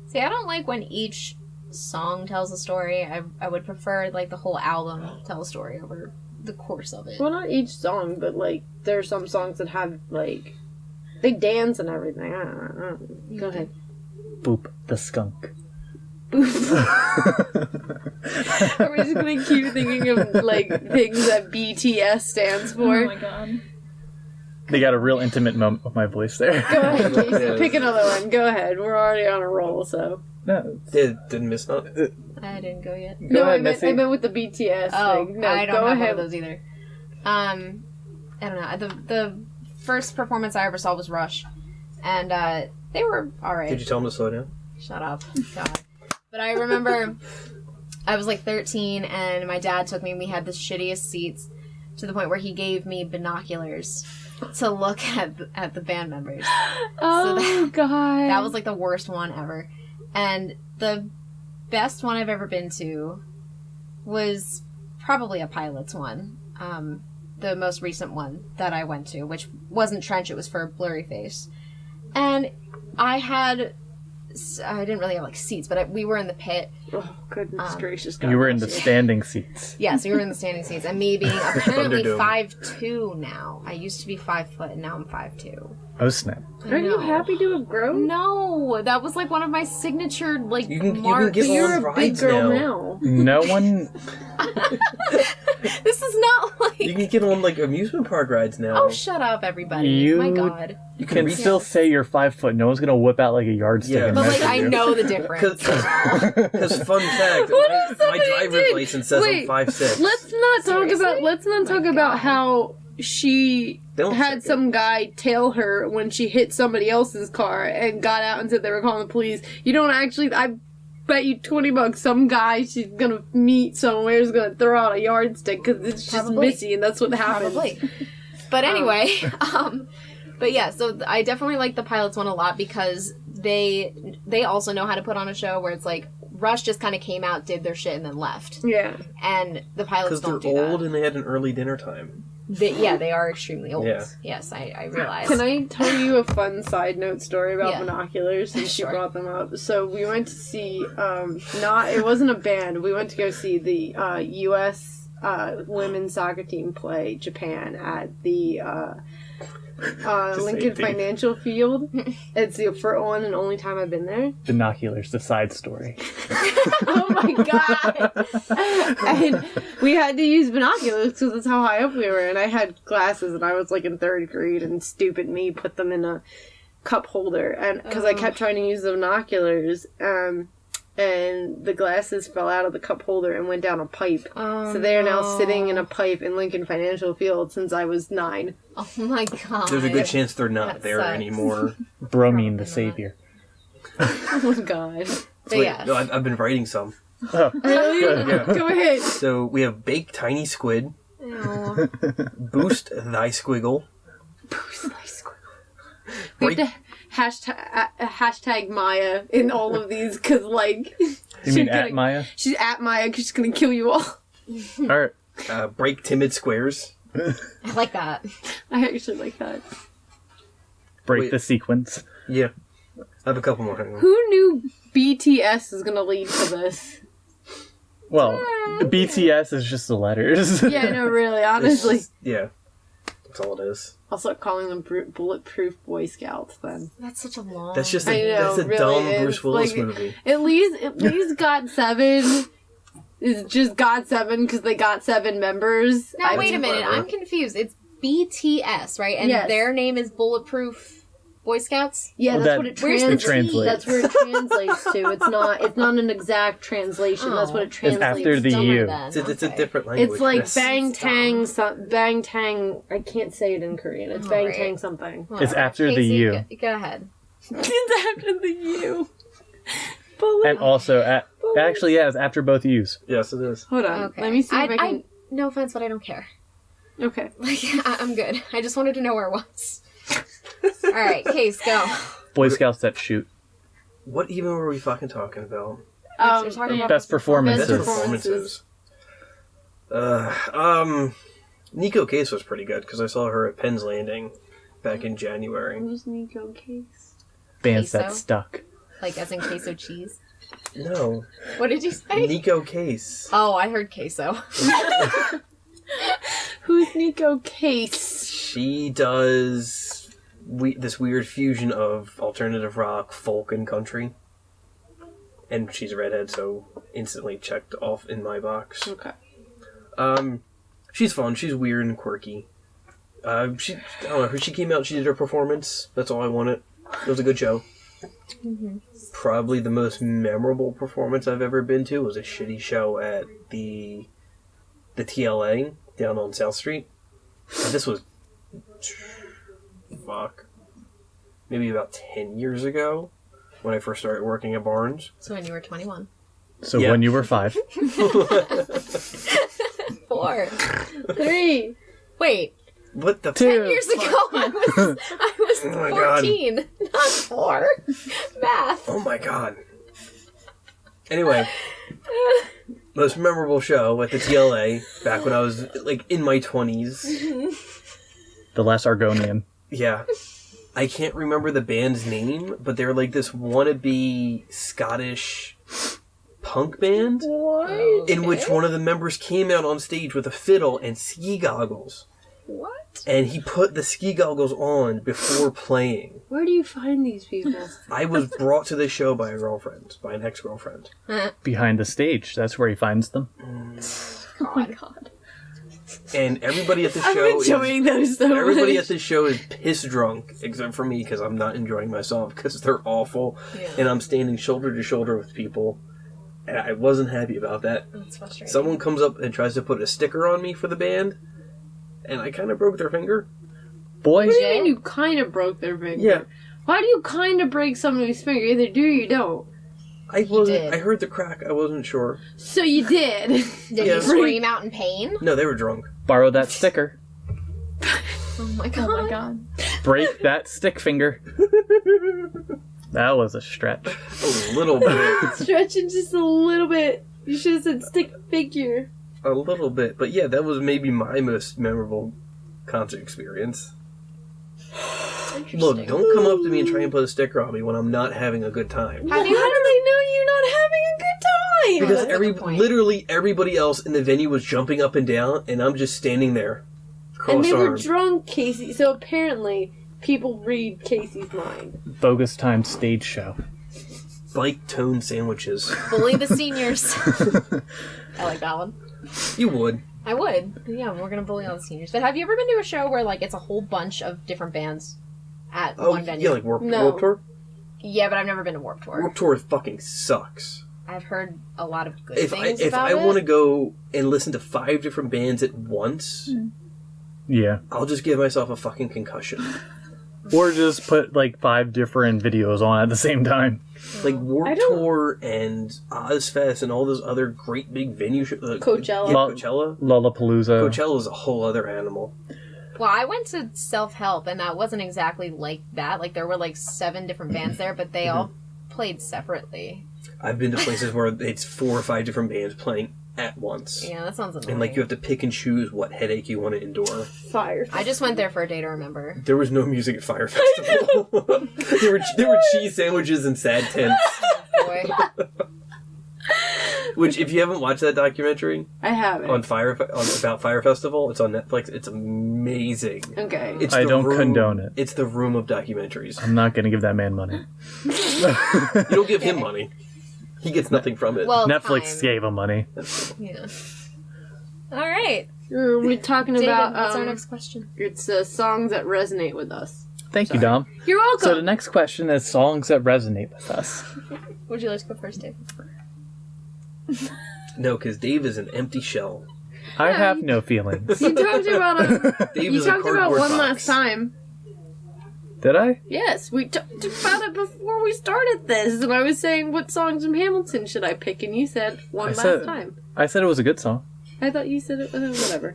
[SPEAKER 3] See, I don't like when each song tells a story. I would prefer like the whole album tell a story over the course of it.
[SPEAKER 2] well, not each song, but like there are some songs that have like they dance and everything. I don't know. Go ahead.
[SPEAKER 1] Boop the skunk.
[SPEAKER 2] We're just gonna keep thinking of like things that BTS stands
[SPEAKER 5] Oh
[SPEAKER 2] for.
[SPEAKER 5] my god.
[SPEAKER 1] They got a real intimate moment with my voice there.
[SPEAKER 2] Go ahead, Casey.
[SPEAKER 4] Yeah.
[SPEAKER 2] Pick another one. Go ahead. We're already on a roll, so.
[SPEAKER 1] No,
[SPEAKER 4] Didn't miss none.
[SPEAKER 3] I didn't go yet.
[SPEAKER 1] go
[SPEAKER 2] No,
[SPEAKER 1] ahead,
[SPEAKER 2] I meant
[SPEAKER 1] Missy.
[SPEAKER 2] with the BTS
[SPEAKER 3] Oh,
[SPEAKER 2] thing. No,
[SPEAKER 3] I don't
[SPEAKER 2] go
[SPEAKER 3] have
[SPEAKER 2] ahead.
[SPEAKER 3] one of those either. I don't know. The first performance I ever saw was Rush, and they were alright.
[SPEAKER 4] Did you tell him to slow down?
[SPEAKER 3] Shut up, God. But I remember I was like 13, and my dad took me. And we had the shittiest seats, to the point where he gave me binoculars to look at the band members.
[SPEAKER 2] Oh, God.
[SPEAKER 3] That was like the worst one ever. And the best one I've ever been to was probably a Pilots one. The most recent one that I went to, which wasn't Trench, it was for Blurry Face. And I didn't really have like seats, but we were in the pit.
[SPEAKER 2] Oh, goodness gracious.
[SPEAKER 1] you were in the
[SPEAKER 2] bless you.
[SPEAKER 1] standing seats.
[SPEAKER 3] Yeah, so we were in the standing seats. And me being apparently
[SPEAKER 4] Thunderdome.
[SPEAKER 3] 5'2" now. I used to be 5 foot, and now I'm 5'2".
[SPEAKER 1] Oh, snap.
[SPEAKER 2] Aren't you happy to have grown?
[SPEAKER 3] No, that was like one of my signature like
[SPEAKER 4] You can
[SPEAKER 3] marks.
[SPEAKER 4] get
[SPEAKER 2] But you're
[SPEAKER 4] on
[SPEAKER 2] a big
[SPEAKER 4] rides
[SPEAKER 2] girl
[SPEAKER 4] now.
[SPEAKER 2] now.
[SPEAKER 1] No one...
[SPEAKER 3] This is not like.
[SPEAKER 4] You can get on like amusement park rides now.
[SPEAKER 3] Oh, shut up, everybody!
[SPEAKER 1] You-
[SPEAKER 3] My God.
[SPEAKER 1] You can still say you're 5 foot. No one's going to whip out like a yardstick
[SPEAKER 4] Yeah.
[SPEAKER 1] and
[SPEAKER 3] But like,
[SPEAKER 1] measure
[SPEAKER 3] I
[SPEAKER 1] you.
[SPEAKER 3] know the difference.
[SPEAKER 4] Because fun fact,
[SPEAKER 2] What
[SPEAKER 4] my
[SPEAKER 2] if somebody
[SPEAKER 4] driver's
[SPEAKER 2] did?
[SPEAKER 4] license says
[SPEAKER 2] Wait,
[SPEAKER 4] I'm 5'6".
[SPEAKER 2] Let's not talk
[SPEAKER 3] My
[SPEAKER 2] about
[SPEAKER 3] God.
[SPEAKER 2] how she
[SPEAKER 4] They don't
[SPEAKER 2] had
[SPEAKER 4] check
[SPEAKER 2] some guy tail her when she hit somebody else's car and got out and said they were calling the police. You don't actually. I bet you $20 some guy she's gonna meet somewhere is gonna throw out a yardstick because it's just
[SPEAKER 3] Probably.
[SPEAKER 2] Missy and that's what happens.
[SPEAKER 3] Probably. But anyway, but yeah, so I definitely like the Pilots one a lot because they also know how to put on a show where it's like Rush just kind of came out, did their shit, and then left,
[SPEAKER 2] Yeah.
[SPEAKER 3] and the Pilots
[SPEAKER 4] Because
[SPEAKER 3] don't
[SPEAKER 4] they're
[SPEAKER 3] do
[SPEAKER 4] old
[SPEAKER 3] that.
[SPEAKER 4] and they had an early dinner time.
[SPEAKER 3] They are extremely old.
[SPEAKER 4] Yeah.
[SPEAKER 3] Yes, I realize.
[SPEAKER 2] Can I tell you a fun side note story about
[SPEAKER 3] Yeah.
[SPEAKER 2] binoculars since you
[SPEAKER 3] Sure.
[SPEAKER 2] brought them up? So we went to see it wasn't a band. We went to go see the US women's soccer team play Japan at the Lincoln
[SPEAKER 1] same team.
[SPEAKER 2] Financial Field. It's the one and only time I've been there.
[SPEAKER 1] Binoculars, the side story.
[SPEAKER 2] Oh my god! And we had to use binoculars because that's how high up we were. And I had glasses, and I was like in 3rd grade, and stupid me put them in a cup holder, and because I kept trying to use the binoculars, and the glasses fell out of the cup holder and went down a pipe.
[SPEAKER 3] Oh,
[SPEAKER 2] So they are now
[SPEAKER 3] no.
[SPEAKER 2] sitting in a pipe in Lincoln Financial Field since I was 9.
[SPEAKER 3] Oh my God.
[SPEAKER 4] There's a good chance they're not
[SPEAKER 3] That
[SPEAKER 4] there
[SPEAKER 3] sucks.
[SPEAKER 4] anymore.
[SPEAKER 1] Bromine, the savior.
[SPEAKER 2] Oh god!
[SPEAKER 3] But yeah.
[SPEAKER 4] No, I've been writing some.
[SPEAKER 1] Oh,
[SPEAKER 2] Really?
[SPEAKER 1] good, yeah.
[SPEAKER 2] Go ahead.
[SPEAKER 4] So we have Bake Tiny Squid,
[SPEAKER 3] Ew.
[SPEAKER 4] Boost Thy Squiggle,
[SPEAKER 2] We
[SPEAKER 4] Break,
[SPEAKER 2] have to hashtag Maya in all of these because, like,
[SPEAKER 1] You mean at Maya?
[SPEAKER 2] she's at Maya because she's gonna kill you all.
[SPEAKER 1] Alright.
[SPEAKER 4] Break Timid Squares.
[SPEAKER 3] I like that.
[SPEAKER 2] I actually like that.
[SPEAKER 1] Break
[SPEAKER 4] Wait.
[SPEAKER 1] the sequence.
[SPEAKER 4] Yeah. I have a couple more. Hang on.
[SPEAKER 2] Who knew BTS is gonna lead to this?
[SPEAKER 1] Well, BTS is just the letters.
[SPEAKER 2] Yeah, no, really, honestly.
[SPEAKER 4] Yeah. That's all it is.
[SPEAKER 2] I'll start calling them Bulletproof Boy Scouts then.
[SPEAKER 3] That's such a long.
[SPEAKER 4] That's just
[SPEAKER 2] I know,
[SPEAKER 4] that's a
[SPEAKER 2] really
[SPEAKER 4] dumb
[SPEAKER 2] is.
[SPEAKER 4] Bruce Willis
[SPEAKER 2] Like,
[SPEAKER 4] movie.
[SPEAKER 2] At least GOT7 is just GOT7 because they got 7 members.
[SPEAKER 3] Now wait a minute, I'm confused. It's BTS, right? And
[SPEAKER 2] Yes.
[SPEAKER 3] their name is Bulletproof Boy Scouts.
[SPEAKER 2] Yeah,
[SPEAKER 1] Well,
[SPEAKER 2] that's
[SPEAKER 1] that-
[SPEAKER 2] what it
[SPEAKER 3] Where's the
[SPEAKER 2] translates.
[SPEAKER 1] translates.
[SPEAKER 2] That's where it translates to. It's not an exact translation. That's what it
[SPEAKER 1] It's
[SPEAKER 2] translates.
[SPEAKER 1] after the
[SPEAKER 3] Dumber
[SPEAKER 1] U.
[SPEAKER 3] then.
[SPEAKER 4] It's a
[SPEAKER 3] Okay.
[SPEAKER 4] different language.
[SPEAKER 2] It's like
[SPEAKER 4] Yes.
[SPEAKER 2] Bang
[SPEAKER 3] Stop.
[SPEAKER 2] Tang, Bang Tang. I can't say it in Korean. It's Bang
[SPEAKER 3] Alright.
[SPEAKER 2] Tang something.
[SPEAKER 1] It's after the
[SPEAKER 3] Casey,
[SPEAKER 1] U.
[SPEAKER 3] Go ahead.
[SPEAKER 2] It's after the U.
[SPEAKER 1] And also, actually, yeah, it's after both U's.
[SPEAKER 4] Yes, it is.
[SPEAKER 2] Hold on.
[SPEAKER 3] Okay.
[SPEAKER 2] Let me see if I can.
[SPEAKER 3] No offense, but I don't care.
[SPEAKER 2] Okay.
[SPEAKER 3] Like, I'm good. I just wanted to know where it was. All right, Case, go.
[SPEAKER 1] Boy Scouts that shoot.
[SPEAKER 4] What even were we fucking talking about?
[SPEAKER 3] You're talking about
[SPEAKER 1] Best performances.
[SPEAKER 2] Best
[SPEAKER 4] Performances. Nico Case was pretty good because I saw her at Penn's Landing back in January.
[SPEAKER 2] Who's Nico Case?
[SPEAKER 1] Bands that
[SPEAKER 3] Queso.
[SPEAKER 1] stuck.
[SPEAKER 3] Like as in queso cheese.
[SPEAKER 4] No,
[SPEAKER 3] What did you say?
[SPEAKER 4] Nico Case.
[SPEAKER 3] Oh, I heard queso.
[SPEAKER 2] Who's Nico Case?
[SPEAKER 4] She does this weird fusion of alternative rock, folk, and country. And she's a redhead, so instantly checked off in my box.
[SPEAKER 2] Okay.
[SPEAKER 4] She's fun. She's weird and quirky. I don't know. She came out. She did her performance. That's all I wanted. It was a good show. Probably the most memorable performance I've ever been to was a shitty show at the TLA down on South Street. And this was maybe about 10 years ago when I first started working at Barnes.
[SPEAKER 3] So when you were 21.
[SPEAKER 1] So
[SPEAKER 4] Yeah.
[SPEAKER 1] when you were 5.
[SPEAKER 3] 4.
[SPEAKER 2] 3.
[SPEAKER 3] Wait,
[SPEAKER 4] What the
[SPEAKER 1] 2.
[SPEAKER 3] 10 years ago I was
[SPEAKER 4] Oh my God.
[SPEAKER 3] 14, not 4. Math.
[SPEAKER 4] Oh my god. Anyway, most memorable show at the TLA back when I was like in my 20s.
[SPEAKER 1] The Last Argonian.
[SPEAKER 4] Yeah. I can't remember the band's name, but they're like this wannabe Scottish punk band
[SPEAKER 2] What?
[SPEAKER 4] in which one of the members came out on stage with a fiddle and ski goggles.
[SPEAKER 2] What?
[SPEAKER 4] And he put the ski goggles on before playing.
[SPEAKER 2] Where do you find these people?
[SPEAKER 4] I was brought to this show by an ex-girlfriend.
[SPEAKER 1] Behind the stage. That's where he finds them.
[SPEAKER 5] Oh my god.
[SPEAKER 4] And everybody at the
[SPEAKER 2] I'm
[SPEAKER 4] show
[SPEAKER 2] enjoying those so
[SPEAKER 4] everybody
[SPEAKER 2] much.
[SPEAKER 4] at this show is piss drunk, except for me because I'm not enjoying myself because they're awful,
[SPEAKER 3] Yeah.
[SPEAKER 4] and I'm standing shoulder to shoulder with people, and I wasn't happy about that.
[SPEAKER 3] That's frustrating.
[SPEAKER 4] Someone comes up and tries to put a sticker on me for the band, and I kind of broke their finger.
[SPEAKER 1] Boy,
[SPEAKER 2] What do you mean you kind of broke their finger?
[SPEAKER 4] Yeah.
[SPEAKER 2] Why do you kind of break somebody's finger? Either do or you don't.
[SPEAKER 4] I wasn't.
[SPEAKER 3] did.
[SPEAKER 4] I heard the crack. I wasn't sure.
[SPEAKER 2] So you did.
[SPEAKER 3] Did
[SPEAKER 4] Yeah.
[SPEAKER 3] you scream out in pain?
[SPEAKER 4] No, they were drunk.
[SPEAKER 1] borrow that sticker.
[SPEAKER 3] Oh my god.
[SPEAKER 5] Oh my god.
[SPEAKER 1] Break that stick finger. That was a stretch.
[SPEAKER 4] A little bit.
[SPEAKER 2] Stretching just a little bit. You should have said stick figure.
[SPEAKER 4] A little bit. But yeah, that was maybe my most memorable concert experience. Look, don't come up to me and try and put a sticker on me when I'm not having a good time.
[SPEAKER 3] How
[SPEAKER 2] How
[SPEAKER 3] do
[SPEAKER 2] do
[SPEAKER 3] you
[SPEAKER 2] they know you're not having a good time?
[SPEAKER 4] Because
[SPEAKER 3] that's a good point.
[SPEAKER 4] literally everybody else in the venue was jumping up and down, and I'm just standing there,
[SPEAKER 2] And
[SPEAKER 4] cross
[SPEAKER 2] they were
[SPEAKER 4] armed.
[SPEAKER 2] drunk, Casey. So apparently, people read Casey's mind.
[SPEAKER 1] Bogus timed stage show.
[SPEAKER 4] Bike tone sandwiches.
[SPEAKER 3] bully the seniors? I like that one.
[SPEAKER 4] You would.
[SPEAKER 3] I would. Yeah, we're gonna bully all the seniors. But have you ever been to a show where like it's a whole bunch of different bands at
[SPEAKER 4] Oh,
[SPEAKER 3] one venue?
[SPEAKER 4] yeah, like Warped
[SPEAKER 2] No.
[SPEAKER 4] Tour.
[SPEAKER 3] Yeah, but I've never been to Warped Tour.
[SPEAKER 4] Warped Tour fucking sucks.
[SPEAKER 3] I've heard a lot of good
[SPEAKER 4] If
[SPEAKER 3] things
[SPEAKER 4] if
[SPEAKER 3] about
[SPEAKER 4] I
[SPEAKER 3] it.
[SPEAKER 4] want to go and listen to 5 different bands at once,
[SPEAKER 1] Yeah.
[SPEAKER 4] I'll just give myself a fucking concussion.
[SPEAKER 1] Or just put like 5 different videos on at the same time.
[SPEAKER 4] Like
[SPEAKER 2] I
[SPEAKER 4] Warped
[SPEAKER 2] don't-
[SPEAKER 4] Tour and Ozfest and all those other great big venue
[SPEAKER 2] Coachella.
[SPEAKER 4] Yeah,
[SPEAKER 1] Lo-
[SPEAKER 4] Coachella.
[SPEAKER 1] Lollapalooza.
[SPEAKER 4] Coachella is a whole other animal.
[SPEAKER 3] Well, I went to Self Help, and that wasn't exactly like that. Like there were like 7 different bands there, but they all played separately.
[SPEAKER 4] I've been to places where it's 4 or 5 different bands playing at once.
[SPEAKER 3] Yeah, that sounds annoying.
[SPEAKER 4] And like you have to pick and choose what headache you want to endure.
[SPEAKER 2] Fire.
[SPEAKER 3] I just went there for a day to remember.
[SPEAKER 4] There was no music at Fire Festival. there were cheese sandwiches and sad tents.
[SPEAKER 3] Boy.
[SPEAKER 4] Which, if you haven't watched that documentary
[SPEAKER 2] I haven't.
[SPEAKER 4] on about Fire Festival, it's on Netflix. It's amazing. amazing.
[SPEAKER 2] Okay.
[SPEAKER 4] It's
[SPEAKER 1] I
[SPEAKER 4] the
[SPEAKER 1] don't
[SPEAKER 4] room,
[SPEAKER 1] condone it.
[SPEAKER 4] It's the room of documentaries.
[SPEAKER 1] I'm not going to give that man money.
[SPEAKER 4] You don't give him money. He gets nothing from it.
[SPEAKER 3] Well,
[SPEAKER 1] Netflix
[SPEAKER 3] time.
[SPEAKER 1] gave him money.
[SPEAKER 3] Yeah. All right.
[SPEAKER 2] We're talking
[SPEAKER 3] David,
[SPEAKER 2] about
[SPEAKER 3] what's our next question?
[SPEAKER 2] it's songs that resonate with us.
[SPEAKER 1] Thank you, Dom.
[SPEAKER 2] You're welcome.
[SPEAKER 1] So the next question is songs that resonate with us.
[SPEAKER 3] Would you like to go first, Dave?
[SPEAKER 4] No, because Dave is an empty shell.
[SPEAKER 1] I have no feelings.
[SPEAKER 2] you talked about
[SPEAKER 4] Dave
[SPEAKER 2] you
[SPEAKER 4] is a
[SPEAKER 2] talked about
[SPEAKER 4] cardboard
[SPEAKER 2] one
[SPEAKER 4] box.
[SPEAKER 2] last time.
[SPEAKER 1] Did I?
[SPEAKER 2] Yes, we talked about it before we started this, and I was saying what songs from Hamilton should I pick, and you said one last time.
[SPEAKER 1] I said it was a good song.
[SPEAKER 2] I thought you said it. Whatever.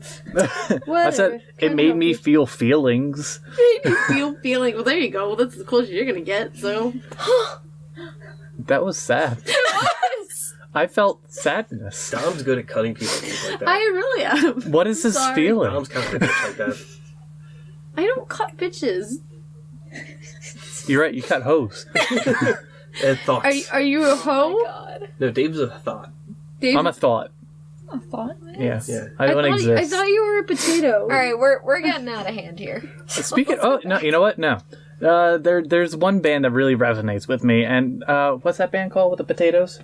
[SPEAKER 1] I said it made me feel feelings.
[SPEAKER 2] Made me feel feeling. Well, there you go. Well, that's as close as you're gonna get. So.
[SPEAKER 1] That was sad. I felt sadness.
[SPEAKER 4] Dom's good at cutting people off like that.
[SPEAKER 2] I really am.
[SPEAKER 1] What is this
[SPEAKER 2] Sorry.
[SPEAKER 1] feeling?
[SPEAKER 4] Dom's kind of a bitch like that.
[SPEAKER 2] I don't cut bitches.
[SPEAKER 1] You're right, you cut hose.
[SPEAKER 4] And thoughts.
[SPEAKER 2] Are you a hoe?
[SPEAKER 3] God.
[SPEAKER 4] No, Dave's a thought.
[SPEAKER 2] Dave?
[SPEAKER 1] I'm a thought.
[SPEAKER 5] I thought.
[SPEAKER 1] Yeah.
[SPEAKER 4] Yeah.
[SPEAKER 1] I don't
[SPEAKER 2] I
[SPEAKER 1] exist.
[SPEAKER 2] thought you were a potato.
[SPEAKER 3] All right, we're getting out of hand here.
[SPEAKER 1] Speaking oh no, you know what? No. There's one band that really resonates with me, and what's that band called with the potatoes?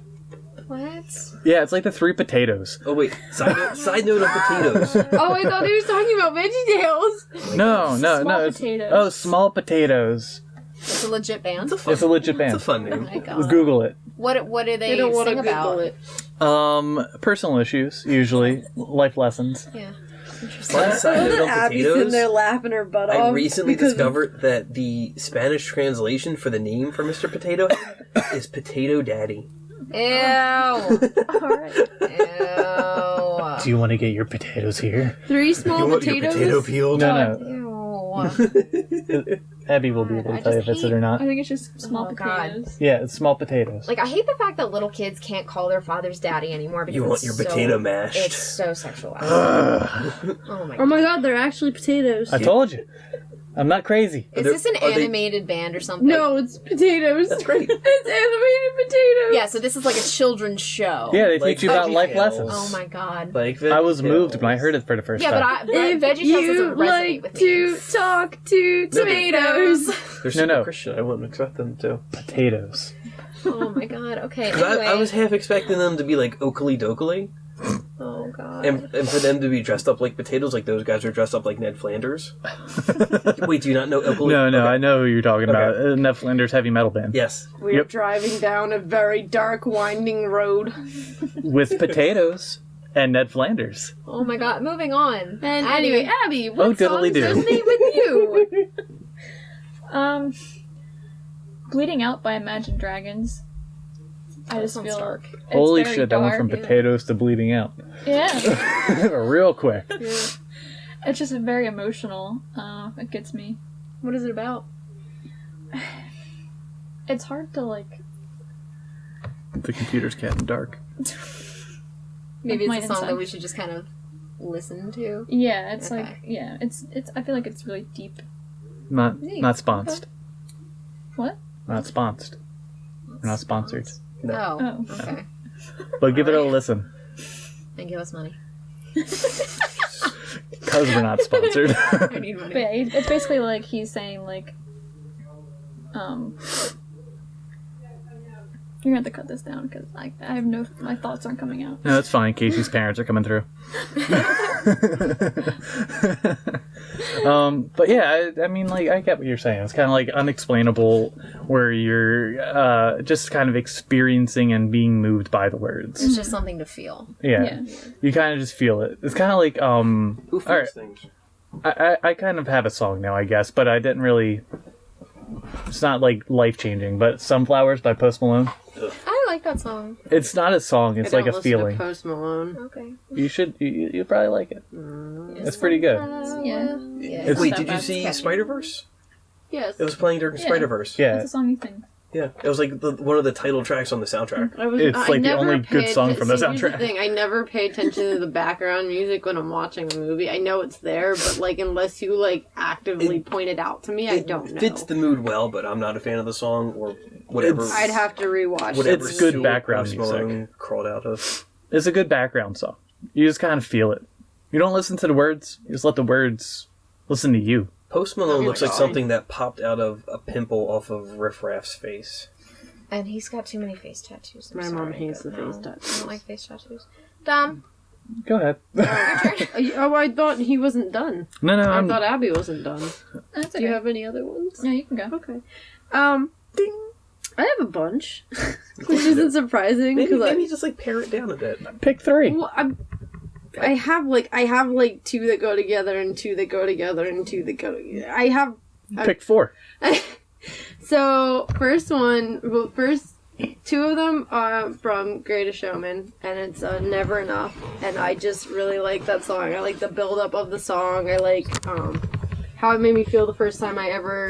[SPEAKER 3] What?
[SPEAKER 1] Yeah, it's like the Three Potatoes.
[SPEAKER 4] Oh wait, side note of potatoes.
[SPEAKER 2] Oh, I thought he was talking about VeggieTales.
[SPEAKER 1] No.
[SPEAKER 5] Small
[SPEAKER 1] It's,
[SPEAKER 5] Potatoes.
[SPEAKER 1] oh, Small Potatoes.
[SPEAKER 3] It's a legit band.
[SPEAKER 1] It's a legit band.
[SPEAKER 4] It's a fun
[SPEAKER 3] Oh
[SPEAKER 4] name.
[SPEAKER 3] my God.
[SPEAKER 1] Google it.
[SPEAKER 3] What do
[SPEAKER 2] I
[SPEAKER 3] they
[SPEAKER 2] don't want to
[SPEAKER 3] sing
[SPEAKER 2] Google
[SPEAKER 3] about?
[SPEAKER 2] it.
[SPEAKER 1] Personal issues usually, life lessons.
[SPEAKER 3] Yeah.
[SPEAKER 4] Fun side note on
[SPEAKER 2] Abby's in
[SPEAKER 4] potatoes.
[SPEAKER 2] there laughing her butt off.
[SPEAKER 4] I recently
[SPEAKER 2] because-
[SPEAKER 4] discovered that the Spanish translation for the name for Mr. Potato Head is Potato Daddy.
[SPEAKER 3] Ew.
[SPEAKER 5] Alright.
[SPEAKER 3] Ew.
[SPEAKER 1] Do you want to get your potatoes here?
[SPEAKER 2] 3 small potatoes.
[SPEAKER 4] peeled?
[SPEAKER 1] No.
[SPEAKER 3] Ew.
[SPEAKER 1] Abby will be able to
[SPEAKER 3] I
[SPEAKER 1] tell you if
[SPEAKER 3] just
[SPEAKER 1] it's it or
[SPEAKER 5] I
[SPEAKER 1] not.
[SPEAKER 5] think it's just small
[SPEAKER 3] Oh, God.
[SPEAKER 5] potatoes.
[SPEAKER 1] Yeah, it's small potatoes.
[SPEAKER 3] Like, I hate the fact that little kids can't call their fathers daddy anymore because
[SPEAKER 4] You want
[SPEAKER 3] it's
[SPEAKER 4] your
[SPEAKER 3] so-
[SPEAKER 4] potato mashed.
[SPEAKER 3] It's so sexualized.
[SPEAKER 1] Ugh.
[SPEAKER 3] Oh my
[SPEAKER 2] Oh
[SPEAKER 3] God.
[SPEAKER 2] my god, they're actually potatoes.
[SPEAKER 1] I told you. I'm not crazy.
[SPEAKER 3] Is this an
[SPEAKER 4] Are they-
[SPEAKER 3] animated band or something?
[SPEAKER 2] No, it's potatoes.
[SPEAKER 4] That's great.
[SPEAKER 2] It's animated potatoes.
[SPEAKER 3] Yeah, so this is like a children's show.
[SPEAKER 1] Yeah, they
[SPEAKER 4] Like
[SPEAKER 1] teach you about life
[SPEAKER 4] VeggieTales.
[SPEAKER 1] lessons.
[SPEAKER 3] Oh my God.
[SPEAKER 4] Like
[SPEAKER 1] I was
[SPEAKER 4] VeggieTales.
[SPEAKER 1] moved when I heard it for the first
[SPEAKER 3] Yeah,
[SPEAKER 1] time.
[SPEAKER 3] but
[SPEAKER 2] If
[SPEAKER 3] VeggieTales
[SPEAKER 2] you
[SPEAKER 3] doesn't resonate
[SPEAKER 2] like
[SPEAKER 3] with
[SPEAKER 2] to
[SPEAKER 3] me.
[SPEAKER 2] talk to tomatoes.
[SPEAKER 4] They're super Christian. I wouldn't expect them to.
[SPEAKER 1] Potatoes.
[SPEAKER 3] Oh my God. Okay.
[SPEAKER 4] 'Cause
[SPEAKER 3] Anyway.
[SPEAKER 4] I was half expecting them to be like Oakley Dokley,
[SPEAKER 3] Oh God.
[SPEAKER 4] and for them to be dressed up like potatoes, like those guys are dressed up like Ned Flanders. Wait, do you not know Oakley?
[SPEAKER 1] No,
[SPEAKER 4] Okay.
[SPEAKER 1] I know who you're talking about.
[SPEAKER 4] Okay.
[SPEAKER 1] Ned Flanders heavy metal band.
[SPEAKER 4] Yes.
[SPEAKER 2] We're
[SPEAKER 1] Yep.
[SPEAKER 2] driving down a very dark, winding road.
[SPEAKER 1] With potatoes and Ned Flanders.
[SPEAKER 3] Oh my God. Moving on.
[SPEAKER 2] And
[SPEAKER 3] Abby.
[SPEAKER 2] anyway, Abby, what
[SPEAKER 1] Oh, diddly
[SPEAKER 2] songs
[SPEAKER 1] do.
[SPEAKER 2] resonate with you?
[SPEAKER 5] Bleeding Out by Imagine Dragons. I
[SPEAKER 3] That
[SPEAKER 5] just
[SPEAKER 3] sounds
[SPEAKER 5] feel
[SPEAKER 3] dark.
[SPEAKER 5] it's
[SPEAKER 1] Holy
[SPEAKER 5] very
[SPEAKER 1] shit, that went from
[SPEAKER 5] dark.
[SPEAKER 1] potatoes to bleeding out.
[SPEAKER 5] Yeah.
[SPEAKER 1] Real quick.
[SPEAKER 5] It's just very emotional. It gets me.
[SPEAKER 3] What is it about?
[SPEAKER 5] It's hard to like.
[SPEAKER 1] The computer's getting dark.
[SPEAKER 3] Maybe
[SPEAKER 5] My
[SPEAKER 3] it's a song
[SPEAKER 5] inside.
[SPEAKER 3] that we should just kind of listen to.
[SPEAKER 5] Yeah, it's
[SPEAKER 3] Okay.
[SPEAKER 5] like it's. I feel like it's really deep.
[SPEAKER 1] Not
[SPEAKER 3] Neat.
[SPEAKER 1] not sponsored.
[SPEAKER 5] What?
[SPEAKER 1] Not sponsored. We're not sponsored.
[SPEAKER 3] Oh.
[SPEAKER 5] Oh.
[SPEAKER 3] Okay.
[SPEAKER 1] But give it a listen.
[SPEAKER 3] And give us money.
[SPEAKER 1] Because we're not sponsored.
[SPEAKER 3] I need money.
[SPEAKER 5] But yeah, it's basically like he's saying like, you're gonna have to cut this down because I have my thoughts aren't coming out.
[SPEAKER 1] No, that's fine. Casey's parents are coming through. But yeah, I mean, like, I get what you're saying. It's kind of like unexplainable, where you're just kind of experiencing and being moved by the words.
[SPEAKER 3] It's just something to feel.
[SPEAKER 1] Yeah, you kind of just feel it. It's kind of like
[SPEAKER 4] Who feels
[SPEAKER 1] Alright.
[SPEAKER 4] things?
[SPEAKER 1] I kind of have a song now, I guess, but I didn't really. It's not like life changing, but "Sunflowers" by Post Malone.
[SPEAKER 3] I like that song.
[SPEAKER 1] It's not a song; it's
[SPEAKER 2] I
[SPEAKER 1] like
[SPEAKER 2] don't
[SPEAKER 1] a
[SPEAKER 2] listen
[SPEAKER 1] feeling.
[SPEAKER 2] To Post Malone.
[SPEAKER 3] Okay.
[SPEAKER 1] You should. You probably like it. It's pretty good.
[SPEAKER 5] Yeah.
[SPEAKER 3] Yeah.
[SPEAKER 1] It's-
[SPEAKER 4] Wait,
[SPEAKER 5] not
[SPEAKER 4] did you
[SPEAKER 5] bad.
[SPEAKER 4] see
[SPEAKER 3] Catchy.
[SPEAKER 4] Spider-Verse?
[SPEAKER 2] Yes.
[SPEAKER 4] It was playing during
[SPEAKER 5] Yeah.
[SPEAKER 4] Spider-Verse.
[SPEAKER 1] Yeah,
[SPEAKER 5] That's a song you think.
[SPEAKER 4] Yeah, it was like one of the title tracks on the soundtrack.
[SPEAKER 1] It's
[SPEAKER 2] I
[SPEAKER 1] like the
[SPEAKER 2] never
[SPEAKER 1] only good
[SPEAKER 2] paid
[SPEAKER 1] song from the
[SPEAKER 2] see, here's
[SPEAKER 1] soundtrack.
[SPEAKER 2] thing, I never pay attention to the background music when I'm watching a movie. I know it's there, but like unless you like actively point it out to me, I don't know.
[SPEAKER 4] It fits the mood well, but I'm not a fan of the song or whatever.
[SPEAKER 1] It's-
[SPEAKER 2] I'd have to rewatch.
[SPEAKER 4] whatever
[SPEAKER 1] It's good
[SPEAKER 4] sewer
[SPEAKER 1] background
[SPEAKER 4] Post
[SPEAKER 1] music.
[SPEAKER 4] Malone crawled out of.
[SPEAKER 1] It's a good background song. You just kind of feel it. You don't listen to the words. You just let the words Listen to you.
[SPEAKER 4] Post Malone looks like
[SPEAKER 2] God.
[SPEAKER 4] something that popped out of a pimple off of Riff Raff's face.
[SPEAKER 3] And he's got too many face tattoos. I'm
[SPEAKER 2] My mom
[SPEAKER 3] sorry,
[SPEAKER 2] hates the
[SPEAKER 3] but
[SPEAKER 2] face
[SPEAKER 3] no.
[SPEAKER 2] tattoos.
[SPEAKER 3] I don't like face tattoos. Dom,
[SPEAKER 1] Go ahead.
[SPEAKER 2] Oh, I thought he wasn't done.
[SPEAKER 1] No,
[SPEAKER 2] I
[SPEAKER 1] I'm.
[SPEAKER 2] thought Abby wasn't done.
[SPEAKER 5] That's
[SPEAKER 2] Do you
[SPEAKER 5] okay.
[SPEAKER 2] have any other ones?
[SPEAKER 5] Yeah, you can go.
[SPEAKER 2] Okay. I have a bunch, which isn't surprising
[SPEAKER 4] Maybe,
[SPEAKER 2] because
[SPEAKER 4] maybe just like pare it down a bit.
[SPEAKER 1] Pick 3.
[SPEAKER 2] well, I have like 2 that go together and 2 that go together and 2 that go. I have
[SPEAKER 1] Pick 4.
[SPEAKER 2] so first 2 of them are from Greatest Showman, and it's Never Enough, and I just really like that song. I like the build up of the song. I like how it made me feel the first time I ever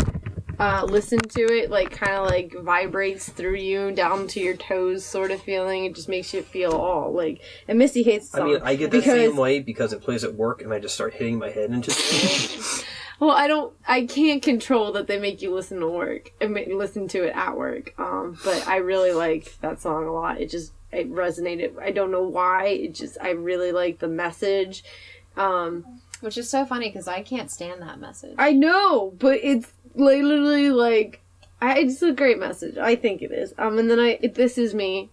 [SPEAKER 2] listened to it. Like kind of like vibrates through you down to your toes, sort of feeling. It just makes you feel all like. And Missy hates the
[SPEAKER 4] I
[SPEAKER 2] song.
[SPEAKER 4] mean, I get the
[SPEAKER 2] because-
[SPEAKER 4] same way because it plays at work and I just start hitting my head into the
[SPEAKER 2] Well, I can't control that they make you listen to work and make you listen to it at work. But I really like that song a lot. It resonated. I don't know why. I really like the message.
[SPEAKER 3] which is so funny because I can't stand that message.
[SPEAKER 2] I know, but it's literally like, it's a great message. I think it is. And then This Is Me,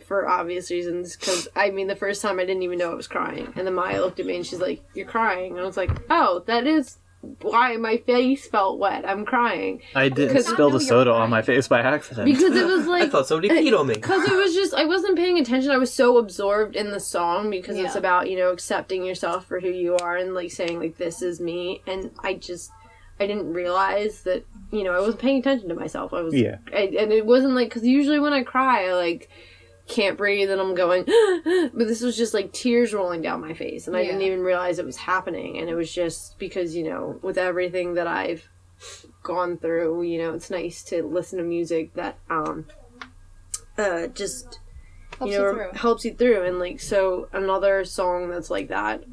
[SPEAKER 2] for obvious reasons, because, I mean, the first time I didn't even know I was crying. And then Maya looked at me and she's like, "You're crying." And I was like, "Oh, that is why my face felt wet. I'm crying."
[SPEAKER 1] I didn't
[SPEAKER 2] 'Cause-
[SPEAKER 1] spill
[SPEAKER 3] I know
[SPEAKER 1] the
[SPEAKER 3] you're
[SPEAKER 1] soda
[SPEAKER 3] right.
[SPEAKER 1] on my face by accident.
[SPEAKER 2] Because it was
[SPEAKER 4] I
[SPEAKER 2] like,
[SPEAKER 4] thought somebody peed on me.
[SPEAKER 2] because it was just, I wasn't paying attention. I was so absorbed in the song because it's
[SPEAKER 3] Yeah.
[SPEAKER 2] about, accepting yourself for who you are and like saying like, "This is me." And I didn't realize that, I wasn't paying attention to myself. And it wasn't like, because usually when I cry, I like can't breathe and I'm going, but this was just like tears rolling down my face. And I didn't
[SPEAKER 3] Yeah.
[SPEAKER 2] even realize it was happening. And it was just because, with everything that I've gone through, it's nice to listen to music that, just helps you through. And like, so another song that's like that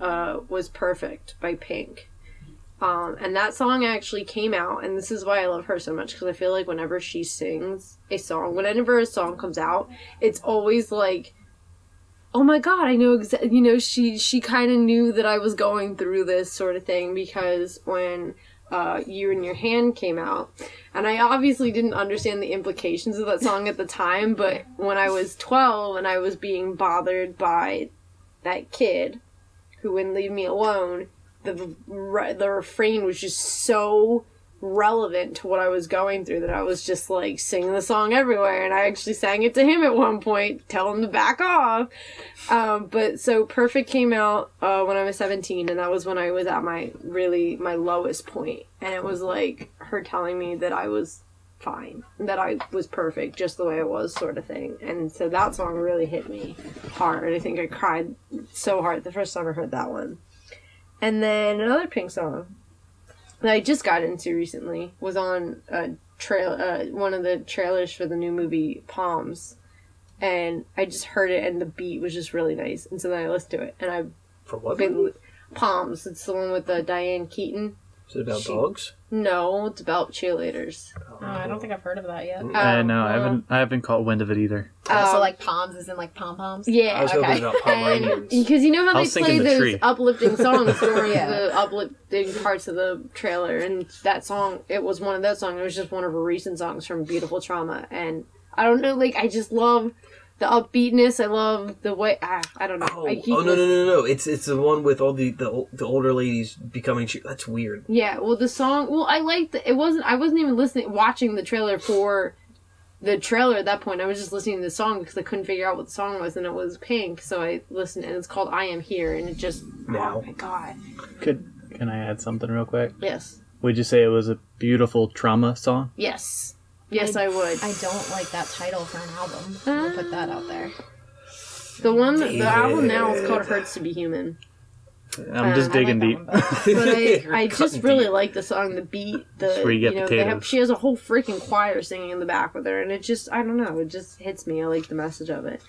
[SPEAKER 2] was Perfect by Pink. And that song actually came out, and this is why I love her so much, because I feel like whenever she sings a song, whenever a song comes out, it's always like, oh my god, I know exactly, she kind of knew that I was going through this sort of thing, because when You and Your Hand came out, and I obviously didn't understand the implications of that song at the time, but when I was 12 and I was being bothered by that kid who wouldn't leave me alone, the refrain was just so relevant to what I was going through that I was just like singing the song everywhere, and I actually sang it to him at one point, tell him to back off. But so Perfect came out when I was 17, and that was when I was at my lowest point, and it was like her telling me that I was fine, that I was perfect just the way I was, sort of thing. And so that song really hit me hard. I think I cried so hard the first time I heard that one. And then another Pink song that I just got into recently was on one of the trailers for the new movie Palms, and I just heard it and the beat was just really nice, and so then I listened to it, and I've
[SPEAKER 4] For what?
[SPEAKER 2] been Palms. It's the one with Diane Keaton.
[SPEAKER 4] Is it about dogs?
[SPEAKER 2] No, it's about cheerleaders.
[SPEAKER 3] Oh, I don't think I've heard of that yet.
[SPEAKER 1] No,
[SPEAKER 2] well,
[SPEAKER 1] I haven't caught wind of it either.
[SPEAKER 3] So like palms is in like pom-poms?
[SPEAKER 2] Yeah,
[SPEAKER 4] I was hoping about Pomeranians.
[SPEAKER 2] because you know how
[SPEAKER 1] I
[SPEAKER 2] they
[SPEAKER 1] was thinking
[SPEAKER 2] play
[SPEAKER 1] the
[SPEAKER 2] those
[SPEAKER 1] tree.
[SPEAKER 2] uplifting songs during
[SPEAKER 3] Yeah.
[SPEAKER 2] the uplifting parts of the trailer, and that song, it was one of those songs. It was just one of her recent songs from Beautiful Trauma, and I don't know, like, I just love the upbeatness. I love the way, I don't know.
[SPEAKER 4] Oh,
[SPEAKER 2] I keep
[SPEAKER 4] no! It's the one with all the older ladies becoming. That's weird.
[SPEAKER 2] Yeah, well, the song, I liked I wasn't even watching the trailer for the trailer at that point. I was just listening to the song because I couldn't figure out what the song was, and it was Pink, so I listened, and it's called I Am Here, and it just,
[SPEAKER 4] Now.
[SPEAKER 2] oh my god.
[SPEAKER 1] Can I add something real quick?
[SPEAKER 2] Yes.
[SPEAKER 1] Would you say it was a beautiful trauma song?
[SPEAKER 2] Yes. Yes, I would.
[SPEAKER 3] I don't like that title for an album. We'll put that out there.
[SPEAKER 2] The album now is called Hurts to Be Human.
[SPEAKER 1] I'm just
[SPEAKER 3] I like
[SPEAKER 1] digging
[SPEAKER 3] that
[SPEAKER 1] deep.
[SPEAKER 3] one better.
[SPEAKER 2] But I
[SPEAKER 4] You're
[SPEAKER 2] just
[SPEAKER 4] cutting
[SPEAKER 2] really
[SPEAKER 4] deep.
[SPEAKER 2] like the song, the beat,
[SPEAKER 1] That's where you get potatoes.
[SPEAKER 2] she has a whole freaking choir singing in the back with her, and it just, I don't know, it just hits me. I like the message of it.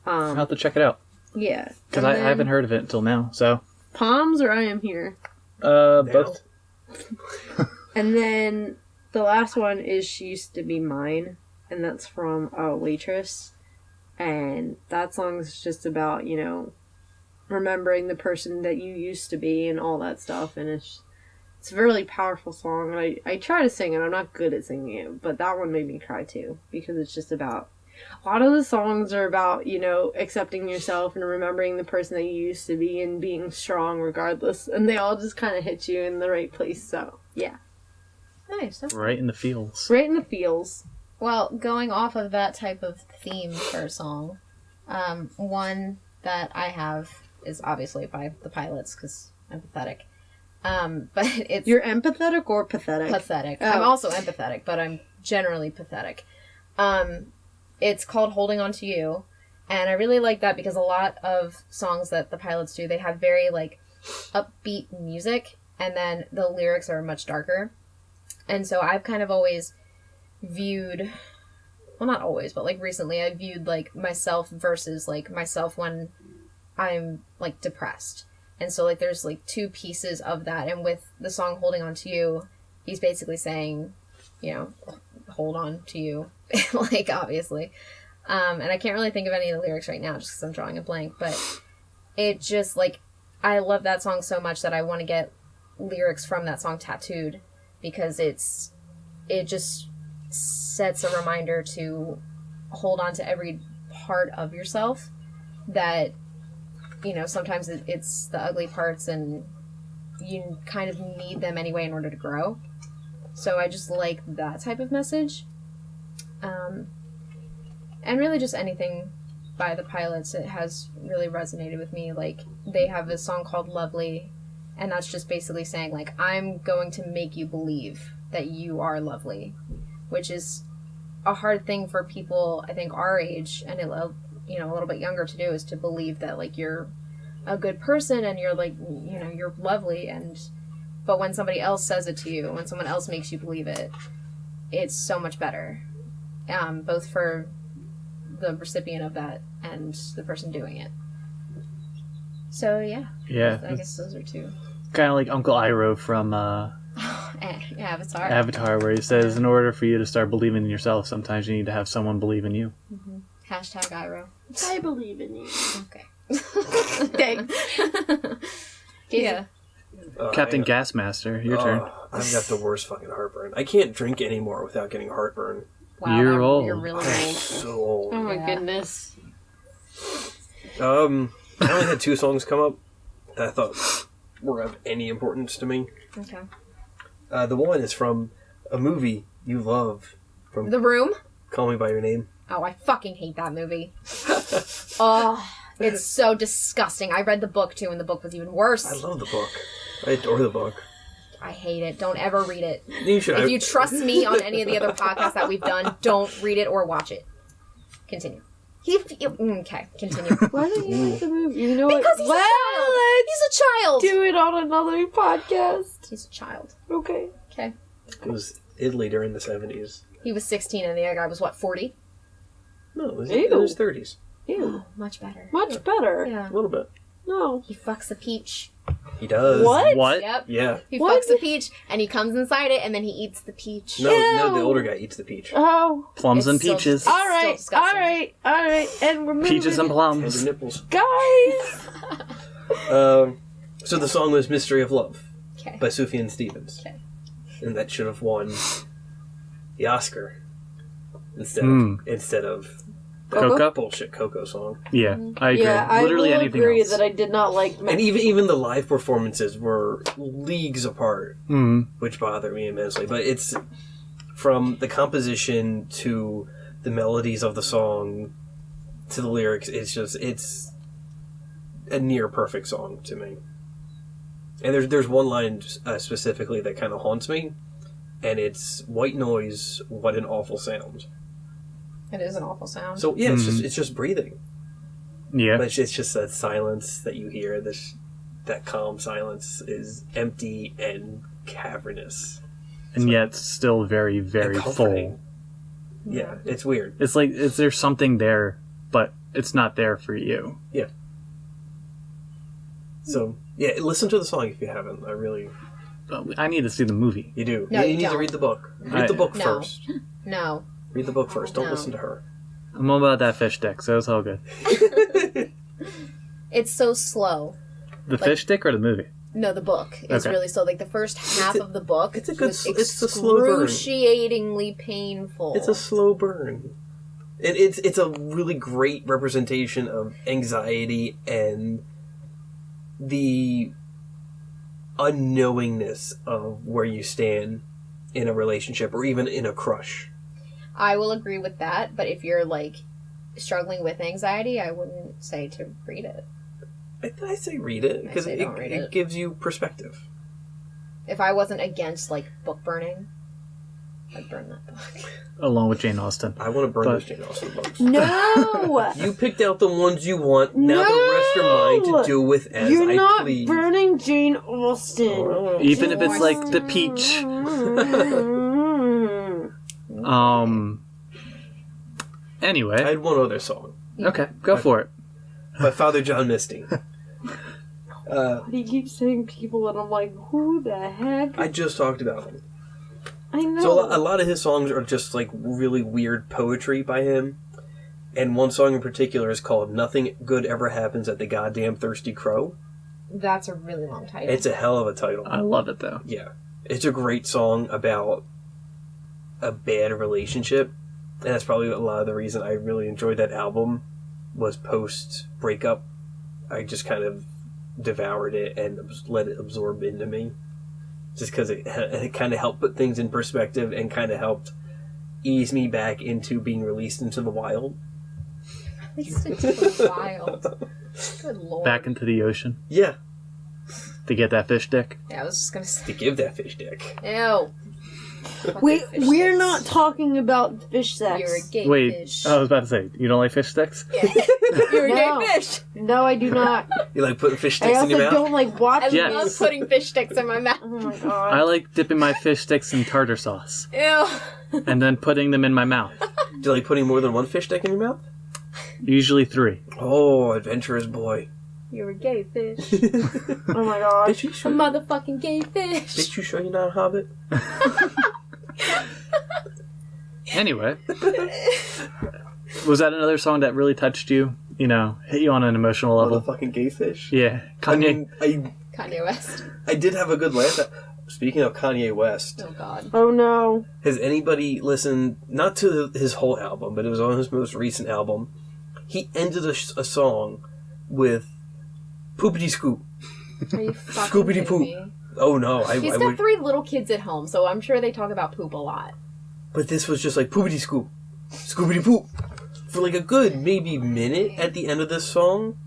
[SPEAKER 1] I'll have to check it out
[SPEAKER 2] Yeah.
[SPEAKER 1] because
[SPEAKER 2] And
[SPEAKER 1] I
[SPEAKER 2] then
[SPEAKER 1] haven't heard of it until now. So,
[SPEAKER 2] Palms or I Am Here.
[SPEAKER 1] both.
[SPEAKER 2] And then the last one is She Used to Be Mine, and that's from Waitress. And that song is just about, remembering the person that you used to be and all that stuff. And it's It's a really powerful song, and I try to sing it. I'm not good at singing it, but that one made me cry too, because it's just about... A lot of the songs are about, you know, accepting yourself and remembering the person that you used to be and being strong regardless, and they all just kind of hit you in the right place, so, yeah.
[SPEAKER 3] Nice. Okay.
[SPEAKER 1] Right in the feels.
[SPEAKER 2] Right in the feels.
[SPEAKER 3] Well, going off of that type of theme for a song, one that I have is obviously by the Pilots, because I'm pathetic. But it's...
[SPEAKER 2] You're empathetic or pathetic?
[SPEAKER 3] Pathetic.
[SPEAKER 2] Oh.
[SPEAKER 3] I'm also empathetic, but I'm generally pathetic. It's called Holding On To You, and I really like that because a lot of songs that the Pilots do, they have very, like, upbeat music, and then the lyrics are much darker. And so I've kind of always viewed, well, not always, but, like, recently I viewed, like, myself versus, like, myself when I'm, like, depressed. And so, like, there's, like, two pieces of that, and with the song Holding On To You, he's basically saying, you know, hold on to you, like, obviously. And I can't really think of any of the lyrics right now just because I'm drawing a blank, but it just, like, I love that song so much that I want to get lyrics from that song tattooed, because it just sets a reminder to hold on to every part of yourself, that, you know, sometimes it's the ugly parts and you kind of need them anyway in order to grow. So I just like that type of message. And really just anything by the Pilots, it has really resonated with me. Like, they have a song called Lovely, and that's just basically saying, like, I'm going to make you believe that you are lovely, which is a hard thing for people, I think, our age and, you know, a little bit younger to do, is to believe that, like, you're a good person and you're, like, you know, you're lovely. But when somebody else says it to you, when someone else makes you believe it, it's so much better, both for the recipient of that and the person doing it. So yeah, I guess those are two.
[SPEAKER 1] Kind of like Uncle Iroh from
[SPEAKER 3] Avatar,
[SPEAKER 1] where he says, in order for you to start believing in yourself, sometimes you need to have someone believe in you.
[SPEAKER 3] Mm-hmm. Hashtag Iroh.
[SPEAKER 2] I believe in you.
[SPEAKER 3] Okay.
[SPEAKER 2] Thanks.
[SPEAKER 3] Yeah.
[SPEAKER 1] Captain Gasmaster, your turn.
[SPEAKER 4] I've got the worst fucking heartburn. I can't drink anymore without getting heartburn.
[SPEAKER 3] Wow,
[SPEAKER 1] You're old.
[SPEAKER 3] You're really
[SPEAKER 4] I'm
[SPEAKER 3] old.
[SPEAKER 4] so old.
[SPEAKER 2] Oh my
[SPEAKER 3] Yeah.
[SPEAKER 2] goodness.
[SPEAKER 4] I only had 2 songs come up that I thought were of any importance to me.
[SPEAKER 3] Okay.
[SPEAKER 4] The one is from a movie you love, from
[SPEAKER 3] The Room?
[SPEAKER 4] Call Me By Your Name.
[SPEAKER 3] Oh, I fucking hate that movie. Oh, it's so disgusting. I read the book too, and the book was even worse.
[SPEAKER 4] I love the book. I adore the book.
[SPEAKER 3] I hate it. Don't ever read it.
[SPEAKER 4] You should.
[SPEAKER 3] If you trust me on any of the other podcasts that we've done, don't read it or watch it. Continue. Okay, continue.
[SPEAKER 2] Why don't you like the movie? You know what?
[SPEAKER 3] Because he's a child. He's a child.
[SPEAKER 2] Do it on another podcast.
[SPEAKER 3] He's a child.
[SPEAKER 2] Okay.
[SPEAKER 3] Okay.
[SPEAKER 4] It was Italy during the 70s.
[SPEAKER 3] He was 16 and the other guy was, what, 40?
[SPEAKER 4] No, it was
[SPEAKER 2] Ew.
[SPEAKER 4] in his 30s.
[SPEAKER 2] Ew.
[SPEAKER 3] Much better.
[SPEAKER 2] Much better.
[SPEAKER 3] Yeah.
[SPEAKER 4] A little bit.
[SPEAKER 2] No.
[SPEAKER 3] He fucks a peach.
[SPEAKER 4] He does.
[SPEAKER 2] What?
[SPEAKER 1] What?
[SPEAKER 3] Yep.
[SPEAKER 4] Yeah.
[SPEAKER 3] He
[SPEAKER 2] What?
[SPEAKER 3] fucks a peach and he comes inside it and then he eats the peach.
[SPEAKER 4] No, the older guy eats the peach.
[SPEAKER 2] Oh.
[SPEAKER 1] Plums and
[SPEAKER 3] It's so
[SPEAKER 1] peaches.
[SPEAKER 3] disgusting.
[SPEAKER 2] All right.
[SPEAKER 3] disgusting.
[SPEAKER 2] All right. And we're moving.
[SPEAKER 1] Peaches and
[SPEAKER 4] Tender
[SPEAKER 1] plums.
[SPEAKER 4] nipples.
[SPEAKER 2] Guys.
[SPEAKER 4] So the song was Mystery of Love
[SPEAKER 3] Okay.
[SPEAKER 4] by Sufjan Stevens.
[SPEAKER 3] Okay.
[SPEAKER 4] And that should have won the Oscar instead of that
[SPEAKER 1] Coco?
[SPEAKER 4] bullshit Coco song.
[SPEAKER 1] Yeah, I agree.
[SPEAKER 2] Yeah,
[SPEAKER 1] Literally
[SPEAKER 2] I will
[SPEAKER 1] anything
[SPEAKER 2] agree
[SPEAKER 1] else.
[SPEAKER 2] that I did not like.
[SPEAKER 4] And even the live performances were leagues apart, which bothered me immensely. But it's from the composition to the melodies of the song to the lyrics. It's a near perfect song to me. And there's one line specifically that kind of haunts me, and it's "White noise, what an awful sound."
[SPEAKER 3] It is an awful sound.
[SPEAKER 4] So yeah, it's just breathing.
[SPEAKER 1] Yeah.
[SPEAKER 4] But it's just that silence that you hear. That calm silence is empty and cavernous,
[SPEAKER 1] And yet still very, very
[SPEAKER 4] and
[SPEAKER 1] full.
[SPEAKER 4] comforting. Yeah, it's weird.
[SPEAKER 1] It's like, is there something there, but it's not there for you?
[SPEAKER 4] Yeah. So yeah, listen to the song if you haven't.
[SPEAKER 1] I need to see the movie.
[SPEAKER 4] You do.
[SPEAKER 3] No,
[SPEAKER 4] you
[SPEAKER 3] you
[SPEAKER 4] need to
[SPEAKER 3] don't.
[SPEAKER 4] read the book. Read the book
[SPEAKER 3] No.
[SPEAKER 4] first.
[SPEAKER 3] No.
[SPEAKER 4] Read the book first. Don't
[SPEAKER 3] No.
[SPEAKER 4] listen to her.
[SPEAKER 1] I'm all about that fish stick, so it's all good.
[SPEAKER 3] It's so slow.
[SPEAKER 1] The fish stick or the movie?
[SPEAKER 3] No, the book is
[SPEAKER 1] Okay.
[SPEAKER 3] really slow. Like the first half of the book
[SPEAKER 4] it's a good-
[SPEAKER 3] was
[SPEAKER 4] it's a slow burn.
[SPEAKER 3] excruciatingly painful.
[SPEAKER 4] It's a slow burn. And it's a really great representation of anxiety and the unknowingness of where you stand in a relationship or even in a crush.
[SPEAKER 3] I will agree with that, but if you're like struggling with anxiety, I wouldn't say to read it.
[SPEAKER 4] I say read it because
[SPEAKER 3] say don't read
[SPEAKER 4] it
[SPEAKER 3] it.
[SPEAKER 4] gives you perspective.
[SPEAKER 3] If I wasn't against like book burning, I'd burn that book.
[SPEAKER 1] Along with Jane Austen.
[SPEAKER 4] I want to burn
[SPEAKER 1] But-
[SPEAKER 4] those Jane Austen books.
[SPEAKER 2] No!
[SPEAKER 4] You picked out the ones you want. Now the rest are mine to do with as
[SPEAKER 2] You're
[SPEAKER 4] I
[SPEAKER 2] not
[SPEAKER 4] please.
[SPEAKER 2] burning Jane Austen.
[SPEAKER 4] Oh.
[SPEAKER 1] Even if it's like the peach. Anyway.
[SPEAKER 4] I had one other song
[SPEAKER 1] Okay, go for it.
[SPEAKER 4] by Father John Misty.
[SPEAKER 2] He keeps saying people, and I'm like, who the heck?
[SPEAKER 4] I just talked about him.
[SPEAKER 2] I know.
[SPEAKER 4] So a lot of his songs are just like really weird poetry by him. And one song in particular is called Nothing Good Ever Happens at the Goddamn Thirsty Crow.
[SPEAKER 3] That's a really long title.
[SPEAKER 4] It's a hell of a title.
[SPEAKER 1] I love it though.
[SPEAKER 4] Yeah. It's a great song about a bad relationship. And that's probably a lot of the reason I really enjoyed that album was post-breakup. I just kind of devoured it and let it absorb into me. Just because it kind of helped put things in perspective and kind of helped ease me back into being released into the wild.
[SPEAKER 3] It's the wild. Good lord.
[SPEAKER 1] Back into the ocean
[SPEAKER 4] Yeah,
[SPEAKER 1] to get that fish dick.
[SPEAKER 3] Yeah, I was just gonna say.
[SPEAKER 4] to give that fish dick.
[SPEAKER 3] Ew.
[SPEAKER 2] Wait,
[SPEAKER 3] Fucking fish
[SPEAKER 2] we're
[SPEAKER 3] sticks.
[SPEAKER 2] not talking about fish sex.
[SPEAKER 3] You're a gay
[SPEAKER 1] Wait,
[SPEAKER 3] fish.
[SPEAKER 1] I was about to say, you don't like fish sticks?
[SPEAKER 3] You're a
[SPEAKER 2] No.
[SPEAKER 3] gay fish.
[SPEAKER 2] No, I do not.
[SPEAKER 4] You like putting fish
[SPEAKER 2] I
[SPEAKER 4] sticks in
[SPEAKER 2] also
[SPEAKER 4] your mouth?
[SPEAKER 2] don't like
[SPEAKER 3] I
[SPEAKER 2] watching
[SPEAKER 1] Yes.
[SPEAKER 3] love
[SPEAKER 2] this.
[SPEAKER 3] putting fish sticks in my mouth.
[SPEAKER 2] Oh my god.
[SPEAKER 1] I like dipping my fish sticks in tartar sauce
[SPEAKER 3] Ew.
[SPEAKER 1] and then putting them in my mouth.
[SPEAKER 4] Do you like putting more than one fish stick in your mouth?
[SPEAKER 1] Usually 3.
[SPEAKER 4] Oh, adventurous boy.
[SPEAKER 3] You're a gay fish.
[SPEAKER 2] Oh my god.
[SPEAKER 4] Bitch, you
[SPEAKER 3] A
[SPEAKER 4] sure,
[SPEAKER 3] motherfucking gay fish.
[SPEAKER 4] bitch, you sure you're not a hobbit?
[SPEAKER 1] Anyway, was that another song that really touched you? You know, hit you on an emotional level?
[SPEAKER 4] Motherfucking gay fish.
[SPEAKER 1] Yeah,
[SPEAKER 4] I
[SPEAKER 1] Kanye.
[SPEAKER 4] mean,
[SPEAKER 3] Kanye West.
[SPEAKER 4] I did have a good laugh at. Speaking of Kanye West,
[SPEAKER 3] Oh god.
[SPEAKER 2] Oh no.
[SPEAKER 4] has anybody listened, not to his whole album, but it was on his most recent album, he ended a song with Poopity Scoop.
[SPEAKER 3] Are you fucking
[SPEAKER 4] Scoopity
[SPEAKER 3] kidding
[SPEAKER 4] poop.
[SPEAKER 3] me?
[SPEAKER 4] Oh no,
[SPEAKER 3] He's
[SPEAKER 4] I
[SPEAKER 3] got
[SPEAKER 4] would.
[SPEAKER 3] 3 little kids at home, so I'm sure they talk about poop a lot.
[SPEAKER 4] But this was just like Poopity Scoop. Scoopity Poop. For like a good maybe minute at the end of this song.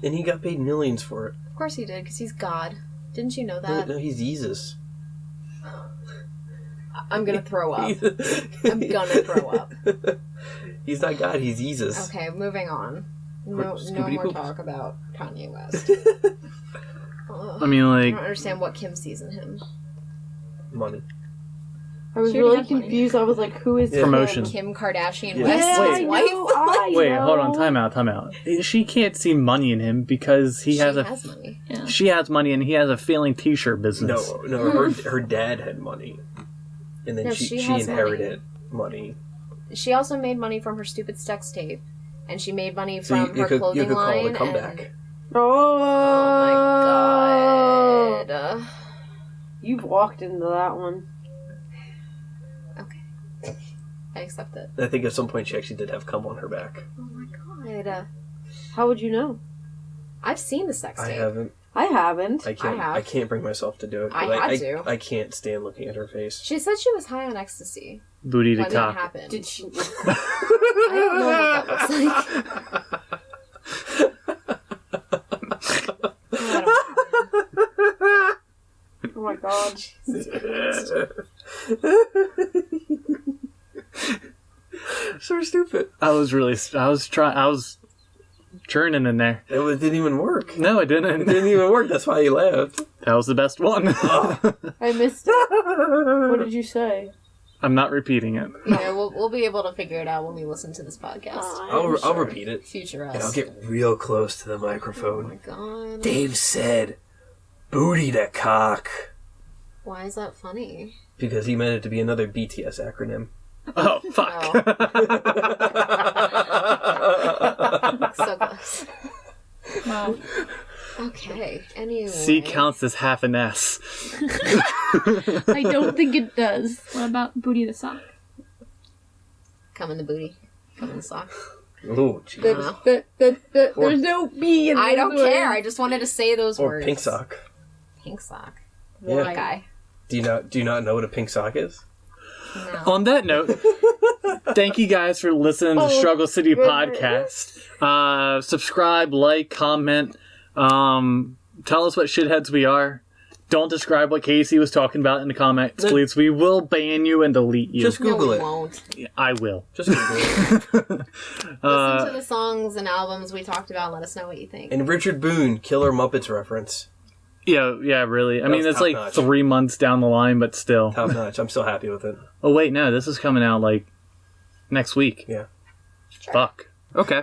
[SPEAKER 4] And he got paid millions for it.
[SPEAKER 3] Of course he did, because he's God. Didn't you know that?
[SPEAKER 4] No, he's Jesus.
[SPEAKER 3] I'm gonna throw up. I'm gonna throw up.
[SPEAKER 4] He's not God, he's Jesus.
[SPEAKER 3] Okay, moving on. No
[SPEAKER 4] Scoopity
[SPEAKER 3] more
[SPEAKER 4] poop.
[SPEAKER 3] talk about Kanye West.
[SPEAKER 1] I mean,
[SPEAKER 3] I
[SPEAKER 1] like,
[SPEAKER 3] don't understand what Kim sees in him.
[SPEAKER 4] Money.
[SPEAKER 2] I was
[SPEAKER 3] She already
[SPEAKER 2] really
[SPEAKER 3] had money.
[SPEAKER 2] confused. I was like, who is
[SPEAKER 4] Yeah.
[SPEAKER 1] Promotion.
[SPEAKER 3] Kim Kardashian
[SPEAKER 4] Yeah.
[SPEAKER 3] West,
[SPEAKER 2] Yeah,
[SPEAKER 3] his
[SPEAKER 2] I
[SPEAKER 3] wife.
[SPEAKER 2] know, I
[SPEAKER 1] wait,
[SPEAKER 2] know.
[SPEAKER 1] hold on, time out. She can't see money in him because he
[SPEAKER 3] She
[SPEAKER 1] has
[SPEAKER 3] has money.
[SPEAKER 1] she has money and he has a failing t-shirt business.
[SPEAKER 4] No, her dad had money. And then
[SPEAKER 3] No,
[SPEAKER 4] she
[SPEAKER 3] she has
[SPEAKER 4] inherited money.
[SPEAKER 3] She also made money from her stupid sex tape, and she made money
[SPEAKER 4] So
[SPEAKER 3] from her
[SPEAKER 4] you
[SPEAKER 3] clothing
[SPEAKER 4] could call
[SPEAKER 3] line.
[SPEAKER 4] it a comeback.
[SPEAKER 2] Oh,
[SPEAKER 3] Oh my god.
[SPEAKER 2] You've walked into that one.
[SPEAKER 3] Okay. I accept it.
[SPEAKER 4] I think at some point she actually did have cum on her back.
[SPEAKER 3] Oh my god.
[SPEAKER 2] How would you know?
[SPEAKER 3] I've seen the sex
[SPEAKER 4] I
[SPEAKER 3] tape.
[SPEAKER 4] haven't.
[SPEAKER 2] I haven't.
[SPEAKER 4] I can't.
[SPEAKER 3] have.
[SPEAKER 4] I can't bring myself to do it.
[SPEAKER 3] I
[SPEAKER 4] Like,
[SPEAKER 3] had to.
[SPEAKER 4] I can't stand looking at her face.
[SPEAKER 3] She said she was high on ecstasy
[SPEAKER 1] Booty to
[SPEAKER 3] when that
[SPEAKER 1] cock.
[SPEAKER 3] happened.
[SPEAKER 2] Did she?
[SPEAKER 3] I don't know what that looks like. I
[SPEAKER 2] Oh my god.
[SPEAKER 4] So stupid.
[SPEAKER 1] I was churning in there.
[SPEAKER 4] It didn't even work.
[SPEAKER 1] No, it
[SPEAKER 4] It
[SPEAKER 1] didn't.
[SPEAKER 4] didn't even work. That's why he laughed.
[SPEAKER 1] That was the best one.
[SPEAKER 2] I missed it. What did you say?
[SPEAKER 1] I'm not repeating it.
[SPEAKER 3] yeah, we'll be able to figure it out when we listen to this podcast.
[SPEAKER 4] I'll repeat it.
[SPEAKER 3] Future us.
[SPEAKER 4] And I'll get real close to the
[SPEAKER 3] Oh my
[SPEAKER 4] microphone.
[SPEAKER 3] god.
[SPEAKER 4] Dave said, "Booty to cock,"
[SPEAKER 3] Why is that funny?
[SPEAKER 4] because he meant it to be another BTS acronym.
[SPEAKER 1] Oh, fuck.
[SPEAKER 3] So close.
[SPEAKER 5] Wow.
[SPEAKER 3] Okay. Anyway.
[SPEAKER 1] C counts as half an S.
[SPEAKER 2] I don't think it does.
[SPEAKER 5] What about Booty the Sock?
[SPEAKER 3] Come in the booty. Come in the sock.
[SPEAKER 4] Oh, jeez.
[SPEAKER 2] There's no B in
[SPEAKER 3] I
[SPEAKER 2] this
[SPEAKER 3] don't
[SPEAKER 2] word.
[SPEAKER 3] care. I just wanted to say those
[SPEAKER 4] Or
[SPEAKER 3] words.
[SPEAKER 4] pink sock.
[SPEAKER 3] Pink sock.
[SPEAKER 4] Yeah.
[SPEAKER 3] That guy.
[SPEAKER 4] Do you not know what a pink sock is?
[SPEAKER 3] No.
[SPEAKER 1] On that note, thank you guys for listening to the Struggle City podcast. Subscribe, like, comment. Tell us what shitheads we are. Don't describe what Casey was talking about in the comments, please. We will ban you and delete you.
[SPEAKER 4] Just Google
[SPEAKER 3] no, we
[SPEAKER 4] it.
[SPEAKER 3] won't.
[SPEAKER 1] I will.
[SPEAKER 4] Just Google it.
[SPEAKER 3] Listen to the songs and albums we talked about. Let us know what you think.
[SPEAKER 4] And Richard Boone, Killer Muppets reference.
[SPEAKER 1] Yeah, really. I mean,
[SPEAKER 4] was
[SPEAKER 1] it's like
[SPEAKER 4] top-notch.
[SPEAKER 1] 3 months down the line, but still.
[SPEAKER 4] Top notch. I'm so happy with it.
[SPEAKER 1] Oh, wait, no. This is coming out, like, next week.
[SPEAKER 4] Yeah.
[SPEAKER 1] Fuck. Okay.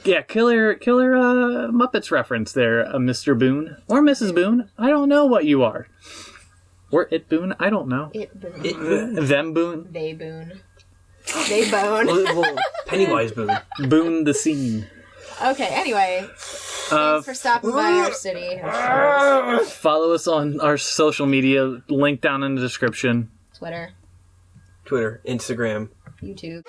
[SPEAKER 1] Yeah, killer Muppets reference there, Mr. Boone. Or Mrs. Boone. I don't know what you are. Or it Boone. I don't know.
[SPEAKER 3] It Boone.
[SPEAKER 1] Them Boone.
[SPEAKER 3] They Boone. They Bone.
[SPEAKER 4] Well, Pennywise Boone.
[SPEAKER 1] Boone the scene.
[SPEAKER 3] Okay, anyway. Thanks for stopping by our city.
[SPEAKER 1] Follow us on our social media. Link down in the description.
[SPEAKER 3] Twitter.
[SPEAKER 4] Twitter, Instagram.
[SPEAKER 3] YouTube.